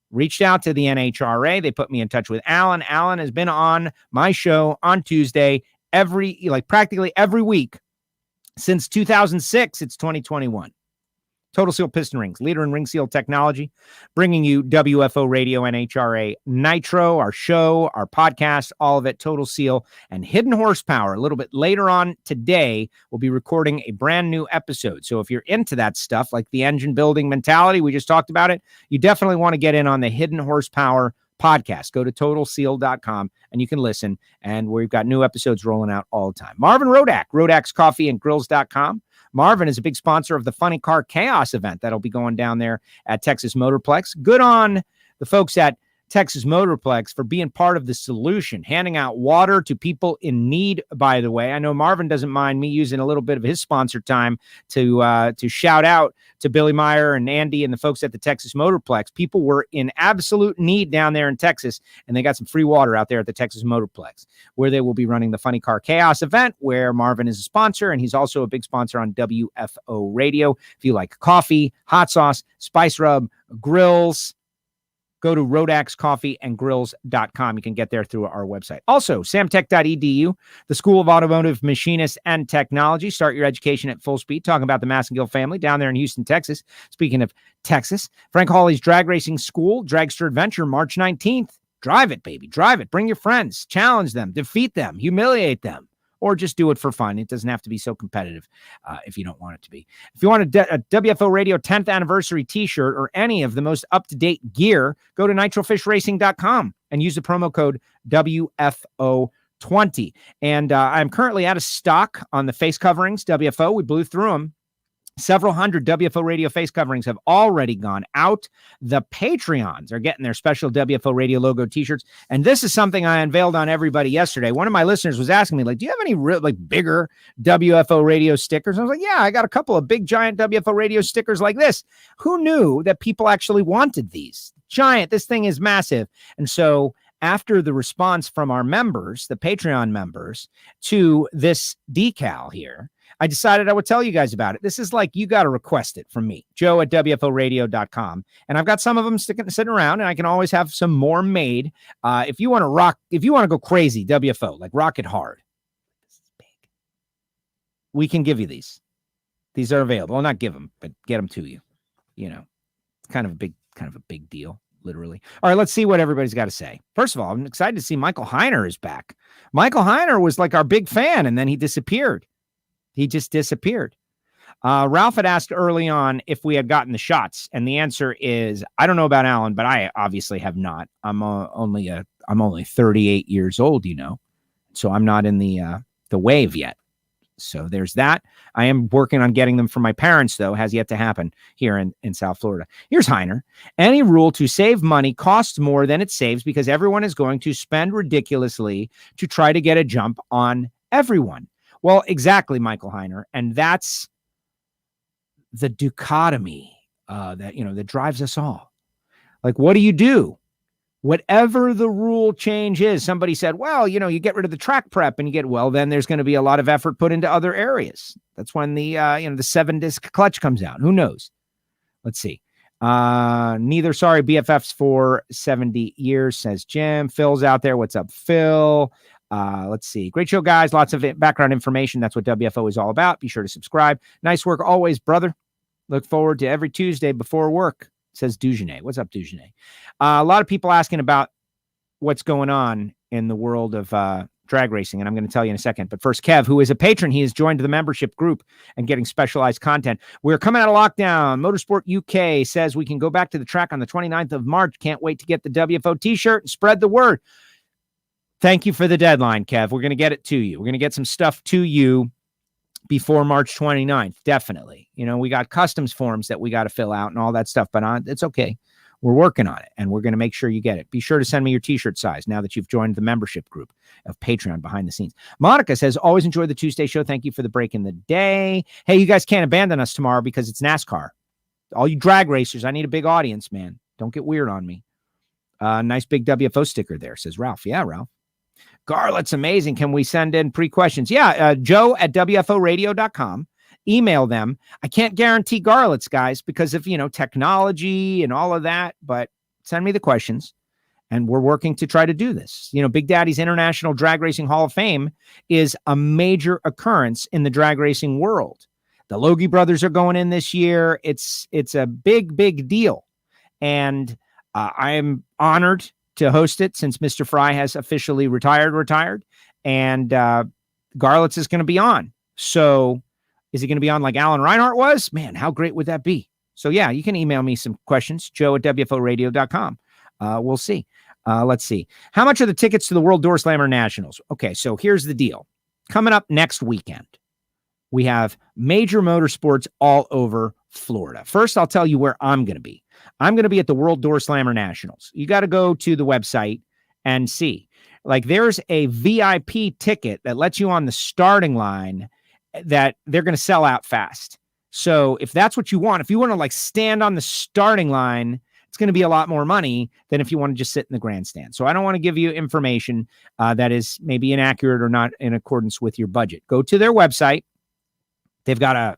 Reached out to the NHRA. They put me in touch with Alan. Alan has been on my show on Tuesday practically every week since 2006. It's 2021. Total Seal Piston Rings, leader in ring seal technology, bringing you WFO Radio, NHRA Nitro, our show, our podcast, all of it, Total Seal, and Hidden Horsepower. A little bit later on today, we'll be recording a brand new episode. So if you're into that stuff, like the engine building mentality, we just talked about it, you definitely want to get in on the Hidden Horsepower podcast. Go to totalseal.com and you can listen. And we've got new episodes rolling out all the time. Marvin Rodak, RodaksCoffeeandGrills.com. Marvin is a big sponsor of the Funny Car Chaos event that'll be going down there at Texas Motorplex. Good on the folks at Texas Motorplex for being part of the solution, handing out water to people in need, by the way. I know Marvin doesn't mind me using a little bit of his sponsor time to shout out to Billy Meyer and Andy and the folks at the Texas Motorplex. People were in absolute need down there in Texas, and they got some free water out there at the Texas Motorplex, where they will be running the Funny Car Chaos event, where Marvin is a sponsor, and he's also a big sponsor on WFO Radio. If you like coffee, hot sauce, spice rub, grills, go to rodaxcoffeeandgrills.com. You can get there through our website. Also, samtech.edu, the School of Automotive Machinists and Technology. Start your education at full speed. Talking about the Massengill family down there in Houston, Texas. Speaking of Texas, Frank Hawley's Drag Racing School, Dragster Adventure, March 19th. Drive it, baby. Drive it. Bring your friends. Challenge them. Defeat them. Humiliate them. Or just do it for fun. It doesn't have to be so competitive if you don't want it to be. If you want a WFO Radio 10th anniversary t-shirt or any of the most up-to-date gear, go to nitrofishracing.com and use the promo code WFO20. And I'm currently out of stock on the face coverings, WFO. We blew through them. Several hundred WFO Radio face coverings have already gone out. The Patreons are getting their special WFO Radio logo t-shirts. And this is something I unveiled on everybody yesterday. One of my listeners was asking me, like, do you have any bigger WFO Radio stickers? I was like, yeah, I got a couple of big giant WFO Radio stickers like this. Who knew that people actually wanted these? Giant. This thing is massive. And so after the response from our members, the Patreon members, to this decal here, I decided I would tell you guys about it. This is like, you got to request it from me, Joe at WFOradio.com. And I've got some of them sitting around, and I can always have some more made. If you want to rock, if you want to go crazy, WFO, like rock it hard, this is big, we can give you these. These are available. Well, not give them, but get them to you. You know, it's kind of a big deal, literally. All right, let's see what everybody's got to say. First of all, I'm excited to see Michael Heiner is back. Michael Heiner was like our big fan, and then he disappeared. He just disappeared. Ralph had asked early on if we had gotten the shots, and the answer is, I don't know about Alan, but I obviously have not. I'm only 38 years old, you know, so I'm not in the wave yet. So there's that. I am working on getting them from my parents, though. Has yet to happen here in South Florida. Here's Heiner. Any rule to save money costs more than it saves because everyone is going to spend ridiculously to try to get a jump on everyone. Well, exactly, Michael Heiner. And that's the dichotomy that drives us all. Like, what do you do? Whatever the rule change is, somebody said, well, you get rid of the track prep and then there's going to be a lot of effort put into other areas. That's when the 7-disc clutch comes out. Who knows? Let's see. Neither sorry BFFs for 70 years, says Jim. Phil's out there. What's up, Phil? Let's see. Great show, guys. Lots of background information. That's what WFO is all about. Be sure to subscribe. Nice work always, brother. Look forward to every Tuesday before work, says Dugenet. What's up, Dugenet? A lot of people asking about what's going on in the world of drag racing, and I'm going to tell you in a second. But first, Kev, who is a patron, he has joined the membership group and getting specialized content. We're coming out of lockdown. Motorsport UK says we can go back to the track on the 29th of March. Can't wait to get the WFO t-shirt and spread the word. Thank you for the deadline, Kev. We're going to get it to you. We're going to get some stuff to you before March 29th. Definitely. We got customs forms that we got to fill out and all that stuff, but it's okay. We're working on it, and we're going to make sure you get it. Be sure to send me your t-shirt size now that you've joined the membership group of Patreon behind the scenes. Monica says, always enjoy the Tuesday show. Thank you for the break in the day. Hey, you guys can't abandon us tomorrow because it's NASCAR. All you drag racers, I need a big audience, man. Don't get weird on me. Nice big WFO sticker there, says Ralph. Yeah, Ralph. Garlet's amazing. Can we send in pre-questions? Yeah, Joe at WFOradio.com. Email them. I can't guarantee Garlet's, guys, because of, technology and all of that, but send me the questions, and we're working to try to do this. Big Daddy's International Drag Racing Hall of Fame is a major occurrence in the drag racing world. The Logie brothers are going in this year. It's a big, big deal, and I'm honored to host it since Mr. Fry has officially retired, and Garlet's is going to be on. So is he going to be on like Alan Reinhart was? Man, how great would that be? So yeah, you can email me some questions, Joe at WFOradio.com. We'll see. Let's see. How much are the tickets to the World Door Slammer Nationals? Okay, so here's the deal. Coming up next weekend, we have major motorsports all over Florida. First, I'll tell you where I'm going to be. I'm going to be at the World Door Slammer Nationals. You got to go to the website and see. Like, there's a VIP ticket that lets you on the starting line that they're going to sell out fast. So if that's what you want, if you want to like stand on the starting line, it's going to be a lot more money than if you want to just sit in the grandstand. So I don't want to give you information that is maybe inaccurate or not in accordance with your budget. Go to their website. They've got a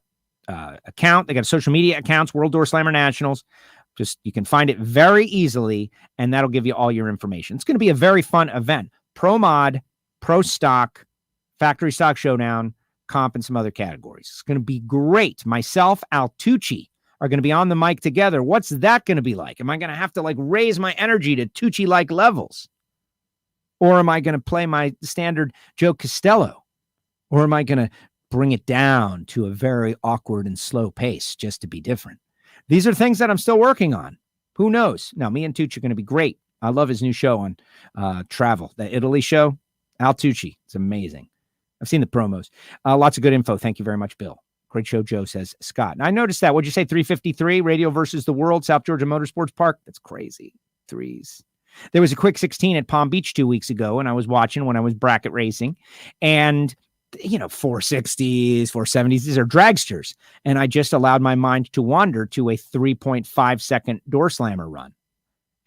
account. They got social media accounts, World Door Slammer Nationals. Just, you can find it very easily, and that'll give you all your information. It's going to be a very fun event. Pro mod, pro stock, factory stock showdown, comp, and some other categories. It's going to be great. Myself, Al Tucci, are going to be on the mic together. What's that going to be like? Am I going to have to like raise my energy to Tucci-like levels? Or am I going to play my standard Joe Castello? Or am I going to bring it down to a very awkward and slow pace just to be different? These are things that I'm still working on. Who knows? Now, me and Tucci are going to be great. I love his new show on travel, the Italy show. Al Tucci. It's amazing. I've seen the promos. Lots of good info. Thank you very much, Bill. Great show, Joe, says Scott. And I noticed that. What'd you say? 353 Radio versus the World, South Georgia Motorsports Park. That's crazy. Threes. There was a quick 16 at Palm Beach 2 weeks ago, and I was watching when I was bracket racing. And 460s, 470s, these are dragsters. And I just allowed my mind to wander to a 3.5 second door slammer run.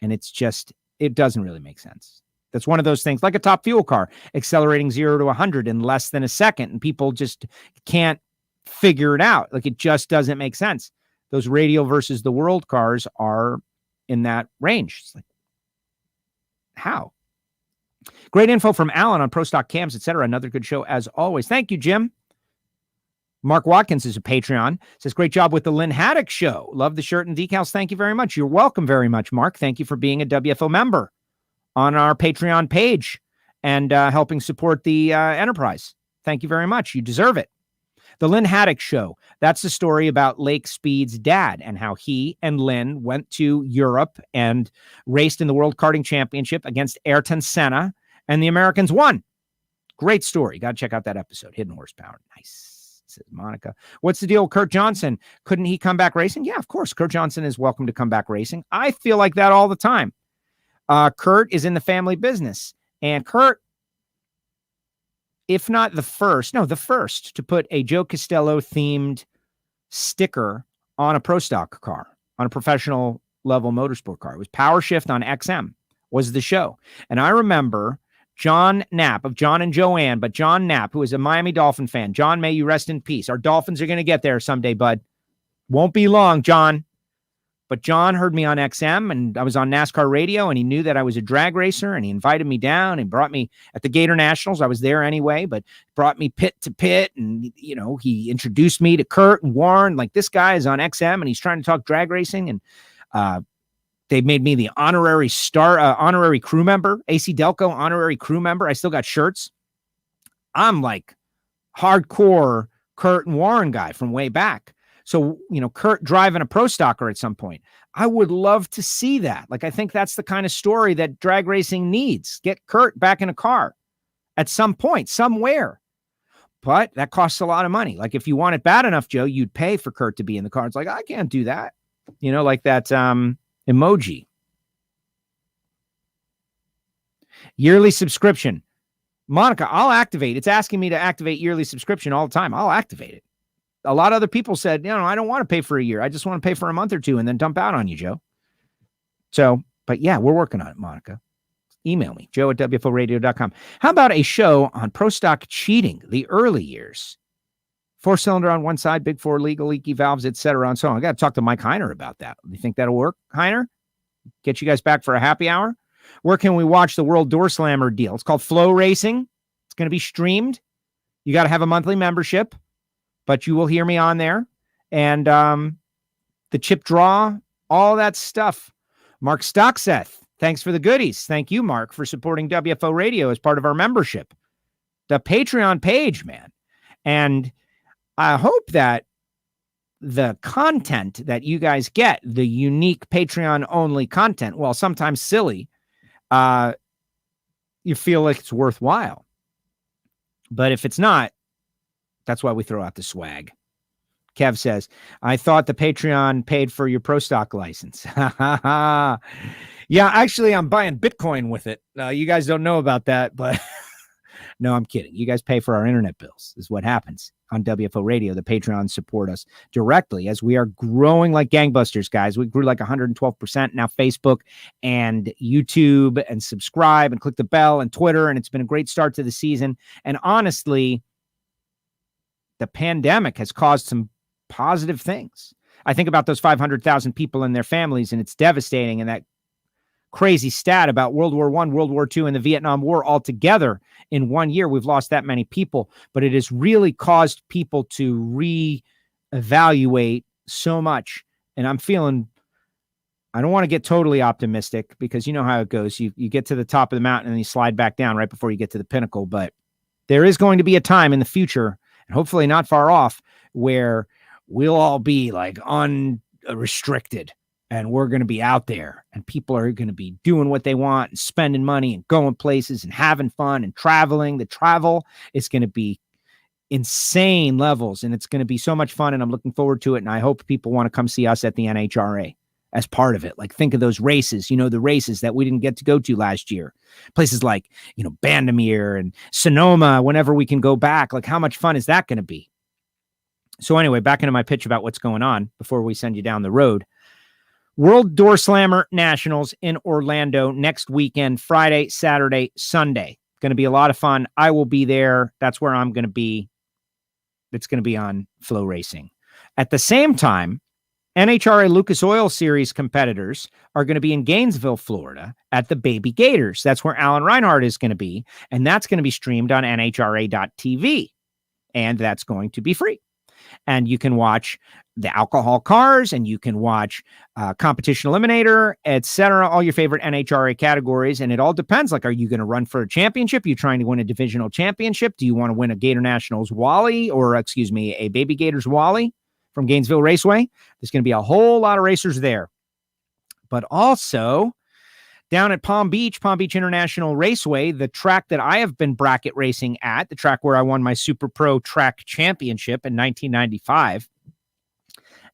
And it doesn't really make sense. That's one of those things, like a top fuel car, accelerating 0 to 100 in less than a second. And people just can't figure it out. Like, it just doesn't make sense. Those Radio versus the World cars are in that range. It's like, how? Great info from Alan on Pro Stock Cams, etc. Another good show as always. Thank you, Jim. Mark Watkins is a Patreon. Says, great job with the Lynn Haddock show. Love the shirt and decals. Thank you very much. You're welcome very much, Mark. Thank you for being a WFO member on our Patreon page and helping support the enterprise. Thank you very much. You deserve it. The Lynn Haddock show. That's the story about Lake Speed's dad and how he and Lynn went to Europe and raced in the World Karting Championship against Ayrton Senna, and the Americans won. Great story. Got to check out that episode. Hidden Horsepower. Nice, says Monica. What's the deal with Kurt Johnson? Couldn't he come back racing? Yeah, of course. Kurt Johnson is welcome to come back racing. I feel like that all the time. Kurt is in the family business, and Kurt, if not the first to put a Joe Castello themed sticker on a pro stock car, on a professional level motorsport car. It was Power Shift on XM was the show. And I remember John Knapp of John and Joanne, but John Knapp, who is a Miami Dolphin fan. John, may you rest in peace. Our Dolphins are going to get there someday, bud. Won't be long, John. But John heard me on XM, and I was on NASCAR radio, and he knew that I was a drag racer, and he invited me down and brought me at the Gator Nationals. I was there anyway, but brought me pit to pit, and, he introduced me to Kurt and Warren. Like, this guy is on XM, and he's trying to talk drag racing, and they made me the honorary crew member, AC Delco honorary crew member. I still got shirts. I'm like hardcore Kurt and Warren guy from way back. So, Kurt driving a pro stocker at some point. I would love to see that. Like, I think that's the kind of story that drag racing needs. Get Kurt back in a car at some point, somewhere. But that costs a lot of money. Like, if you want it bad enough, Joe, you'd pay for Kurt to be in the car. It's like, I can't do that. Like that emoji. Yearly subscription. Monica, I'll activate. It's asking me to activate yearly subscription all the time. I'll activate it. A lot of other people said, I don't want to pay for a year. I just want to pay for a month or two and then dump out on you, Joe. So, but yeah, we're working on it, Monica. Email me, joe@wforadio.com. How about a show on pro stock cheating, the early years? 4-cylinder on one side, big four, legal, leaky valves, etc. and so on. I got to talk to Mike Heiner about that. You think that'll work, Heiner? Get you guys back for a happy hour? Where can we watch the World Door Slammer deal? It's called Flow Racing. It's going to be streamed. You got to have a monthly membership, but you will hear me on there. And the chip draw, all that stuff. Mark Stockseth, thanks for the goodies. Thank you, Mark, for supporting WFO Radio as part of our membership. The Patreon page, man. And I hope that the content that you guys get, the unique Patreon-only content, well, sometimes silly, you feel like it's worthwhile. But if it's not, that's why we throw out the swag. Kev says, I thought the Patreon paid for your pro stock license. Yeah, actually, I'm buying Bitcoin with it. You guys don't know about that, but no, I'm kidding. You guys pay for our internet bills is what happens on WFO Radio. The Patreons support us directly as we are growing like gangbusters, guys. We grew like 112%. Now Facebook and YouTube, and subscribe and click the bell, and Twitter. And it's been a great start to the season. And honestly, the pandemic has caused some positive things. I think about those 500,000 people and their families, and it's devastating. And that crazy stat about World War I, World War II, and the Vietnam War all together in 1 year, we've lost that many people, but it has really caused people to reevaluate so much. And I'm feeling, I don't want to get totally optimistic, because you know how it goes. You get to the top of the mountain and you slide back down right before you get to the pinnacle. But there is going to be a time in the future, and hopefully not far off, where we'll all be like unrestricted. And we're going to be out there, and people are going to be doing what they want and spending money and going places and having fun and traveling. The travel is going to be insane levels, and it's going to be so much fun. And I'm looking forward to it. And I hope people want to come see us at the NHRA as part of it. Like, think of those races, the races that we didn't get to go to last year. Places like, Bandamere and Sonoma, whenever we can go back. Like, how much fun is that going to be? So anyway, back into my pitch about what's going on before we send you down the road. World Door Slammer Nationals in Orlando next weekend, Friday, Saturday, Sunday. Going to be a lot of fun. I will be there. That's where I'm going to be. It's going to be on Flow Racing. At the same time, NHRA Lucas Oil Series competitors are going to be in Gainesville, Florida at the Baby Gators. That's where Alan Reinhart is going to be. And that's going to be streamed on NHRA.tv. And that's going to be free. And you can watch the alcohol cars, and you can watch Competition Eliminator, etc., all your favorite NHRA categories. And it all depends. Like, are you going to run for a championship? Are you trying to win a divisional championship? Do you want to win a Gator Nationals Wally, or a Baby Gators Wally from Gainesville Raceway? There's going to be a whole lot of racers there. But also down at Palm Beach International Raceway, the track that I have been bracket racing at, the track where I won my Super Pro Track Championship in 1995,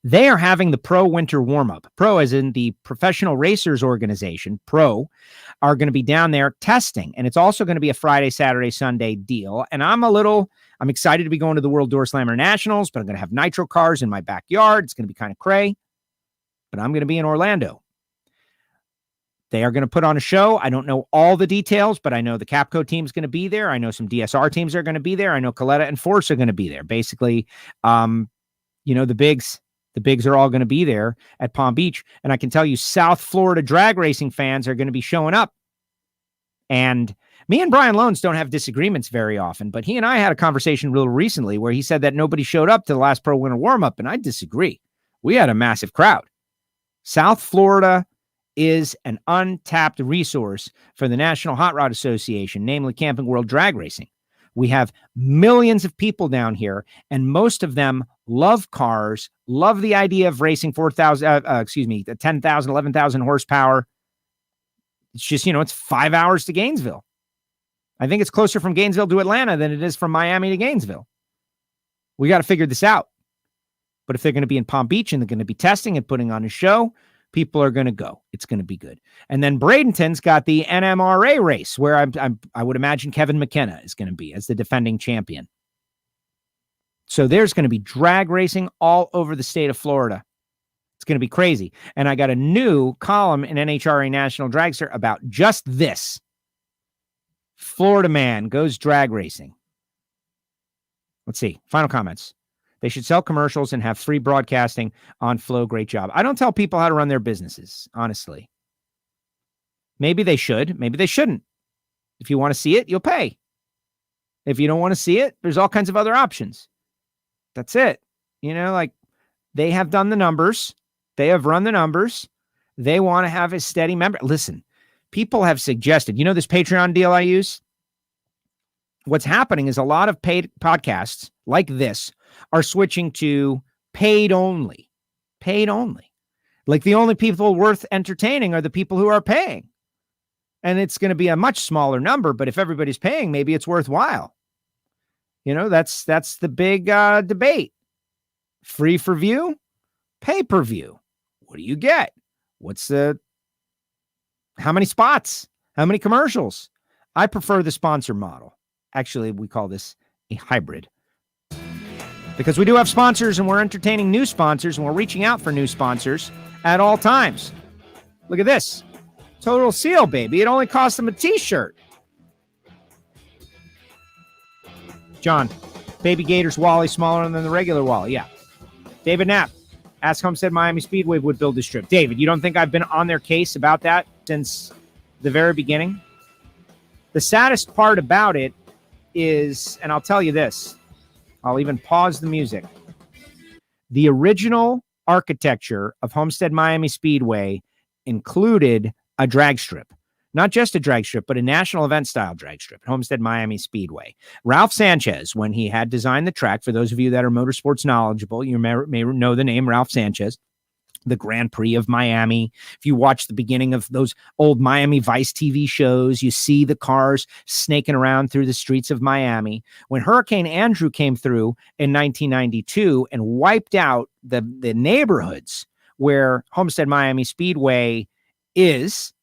they are having the Pro Winter Warm-Up. Pro, as in the Professional Racers Organization, Pro, are going to be down there testing. And it's also going to be a Friday, Saturday, Sunday deal. And I'm excited to be going to the World Door Slammer Nationals, but I'm going to have nitro cars in my backyard. It's going to be kind of cray. But I'm going to be in Orlando. They are going to put on a show. I don't know all the details, but I know the Capco team is going to be there. I know some DSR teams are going to be there. I know Coletta and Force are going to be there. Basically, the bigs are all going to be there at Palm Beach. And I can tell you, South Florida drag racing fans are going to be showing up. And me and Brian Lones don't have disagreements very often, but he and I had a conversation real recently where he said that nobody showed up to the last Pro Winter Warm-Up, and I disagree. We had a massive crowd. South Florida is an untapped resource for the National Hot Rod Association, namely Camping World Drag Racing. We have millions of people down here, and most of them love cars, love the idea of racing 10,000, 11,000 horsepower. It's just, it's 5 hours to Gainesville. I think it's closer from Gainesville to Atlanta than it is from Miami to Gainesville. We got to figure this out. But if they're going to be in Palm Beach and they're going to be testing and putting on a show, people are going to go. It's going to be good. And then Bradenton's got the NMRA race where I would imagine Kevin McKenna is going to be as the defending champion. So there's going to be drag racing all over the state of Florida. It's going to be crazy. And I got a new column in NHRA National Dragster about just this. Florida man goes drag racing. Let's see. Final comments. They should sell commercials and have free broadcasting on Flow. Great job. I don't tell people how to run their businesses, honestly. Maybe they should. Maybe they shouldn't. If you want to see it, you'll pay. If you don't want to see it, there's all kinds of other options. That's it. They have done the numbers. They have run the numbers. They want to have a steady member. Listen, people have suggested, this Patreon deal I use? What's happening is a lot of paid podcasts like this are switching to paid only. Like, the only people worth entertaining are the people who are paying. And it's going to be a much smaller number, but if everybody's paying, maybe it's worthwhile. That's the big debate. Free for view, pay-per-view. What do you get? How many spots? How many commercials? I prefer the sponsor model. Actually, we call this a hybrid. Because we do have sponsors, and we're entertaining new sponsors, and we're reaching out for new sponsors at all times. Look at this. Total Seal, baby. It only cost them a t-shirt. John, Baby Gator's Wally smaller than the regular Wally. Yeah. David Knapp, ask Homestead Miami Speedway would build this strip. David, you don't think I've been on their case about that since the very beginning? The saddest part about it is, and I'll tell you this, I'll even pause the music. The original architecture of Homestead Miami Speedway included a drag strip. Not just a drag strip, but a national event style drag strip at Homestead Miami Speedway. Ralph Sanchez, when he had designed the track, for those of you that are motorsports knowledgeable, you may know the name Ralph Sanchez, the Grand Prix of Miami. If you watch the beginning of those old Miami Vice TV shows, you see the cars snaking around through the streets of Miami. When Hurricane Andrew came through in 1992 and wiped out the neighborhoods where Homestead Miami Speedway is,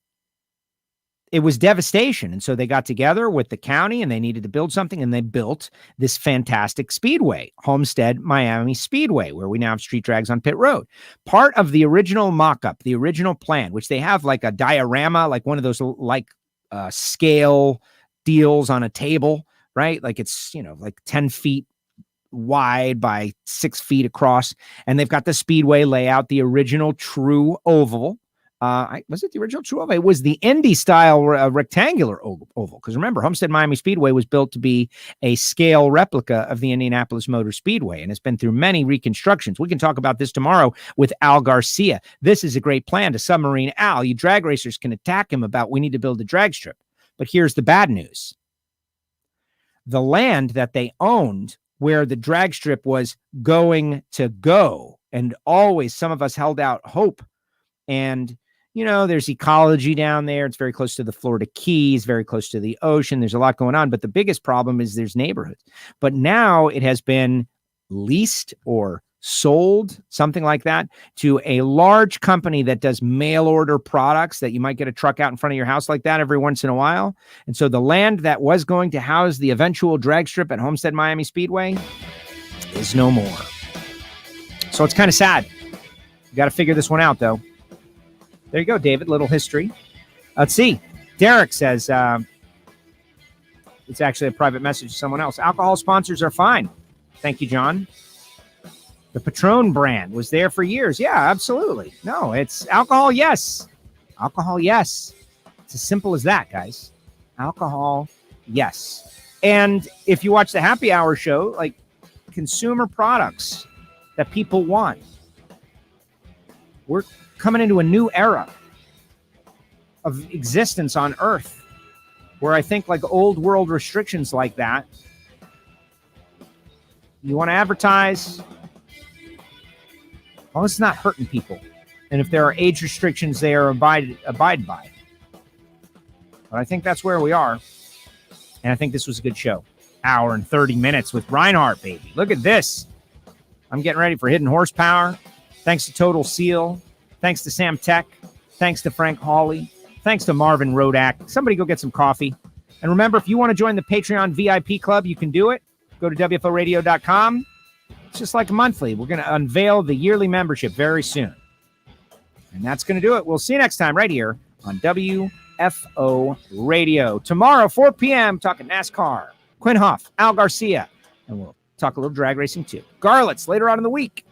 it was devastation. And so they got together with the county and they needed to build something, and they built this fantastic speedway, Homestead Miami Speedway, where we now have street drags on pit road. Part of the original mock-up, the original plan, which they have like a diorama, like one of those scale deals on a table, right? Like it's, like 10 feet wide by 6 feet across. And they've got the speedway layout, the original true oval. Was it the original true oval? It was the Indy style rectangular oval. Because remember, Homestead Miami Speedway was built to be a scale replica of the Indianapolis Motor Speedway, and it's been through many reconstructions. We can talk about this tomorrow with Al Garcia. This is a great plan to submarine Al. You drag racers can attack him about, we need to build a drag strip. But here's the bad news. The land that they owned where the drag strip was going to go, and always some of us held out hope, and there's ecology down there. It's very close to the Florida Keys, very close to the ocean. There's a lot going on. But the biggest problem is there's neighborhoods. But now it has been leased or sold, something like that, to a large company that does mail order products that you might get a truck out in front of your house like that every once in a while. And so the land that was going to house the eventual drag strip at Homestead Miami Speedway is no more. So it's kind of sad. You got to figure this one out, though. There you go, David. Little history. Let's see. Derek says, it's actually a private message to someone else. Alcohol sponsors are fine. Thank you, John. The Patron brand was there for years. Yeah, absolutely. No, it's alcohol, yes. Alcohol, yes. It's as simple as that, guys. Alcohol, yes. And if you watch the happy hour show, like consumer products that people want, we're coming into a new era of existence on Earth where I think like old world restrictions like that, you want to advertise, well, it's not hurting people. And if there are age restrictions, they are abide by. But I think that's where we are. And I think this was a good show. Hour and 30 minutes with Reinhart, baby. Look at this. I'm getting ready for Hidden Horsepower. Thanks to Total Seal. Thanks to Sam Tech. Thanks to Frank Hawley. Thanks to Marvin Rodak. Somebody go get some coffee. And remember, if you want to join the Patreon VIP club, you can do it. Go to WFOradio.com. It's just like a monthly. We're going to unveil the yearly membership very soon. And that's going to do it. We'll see you next time right here on WFO Radio. Tomorrow, 4 p.m., talking NASCAR. Quinn Hoff, Al Garcia. And we'll talk a little drag racing too. Garlits later on in the week.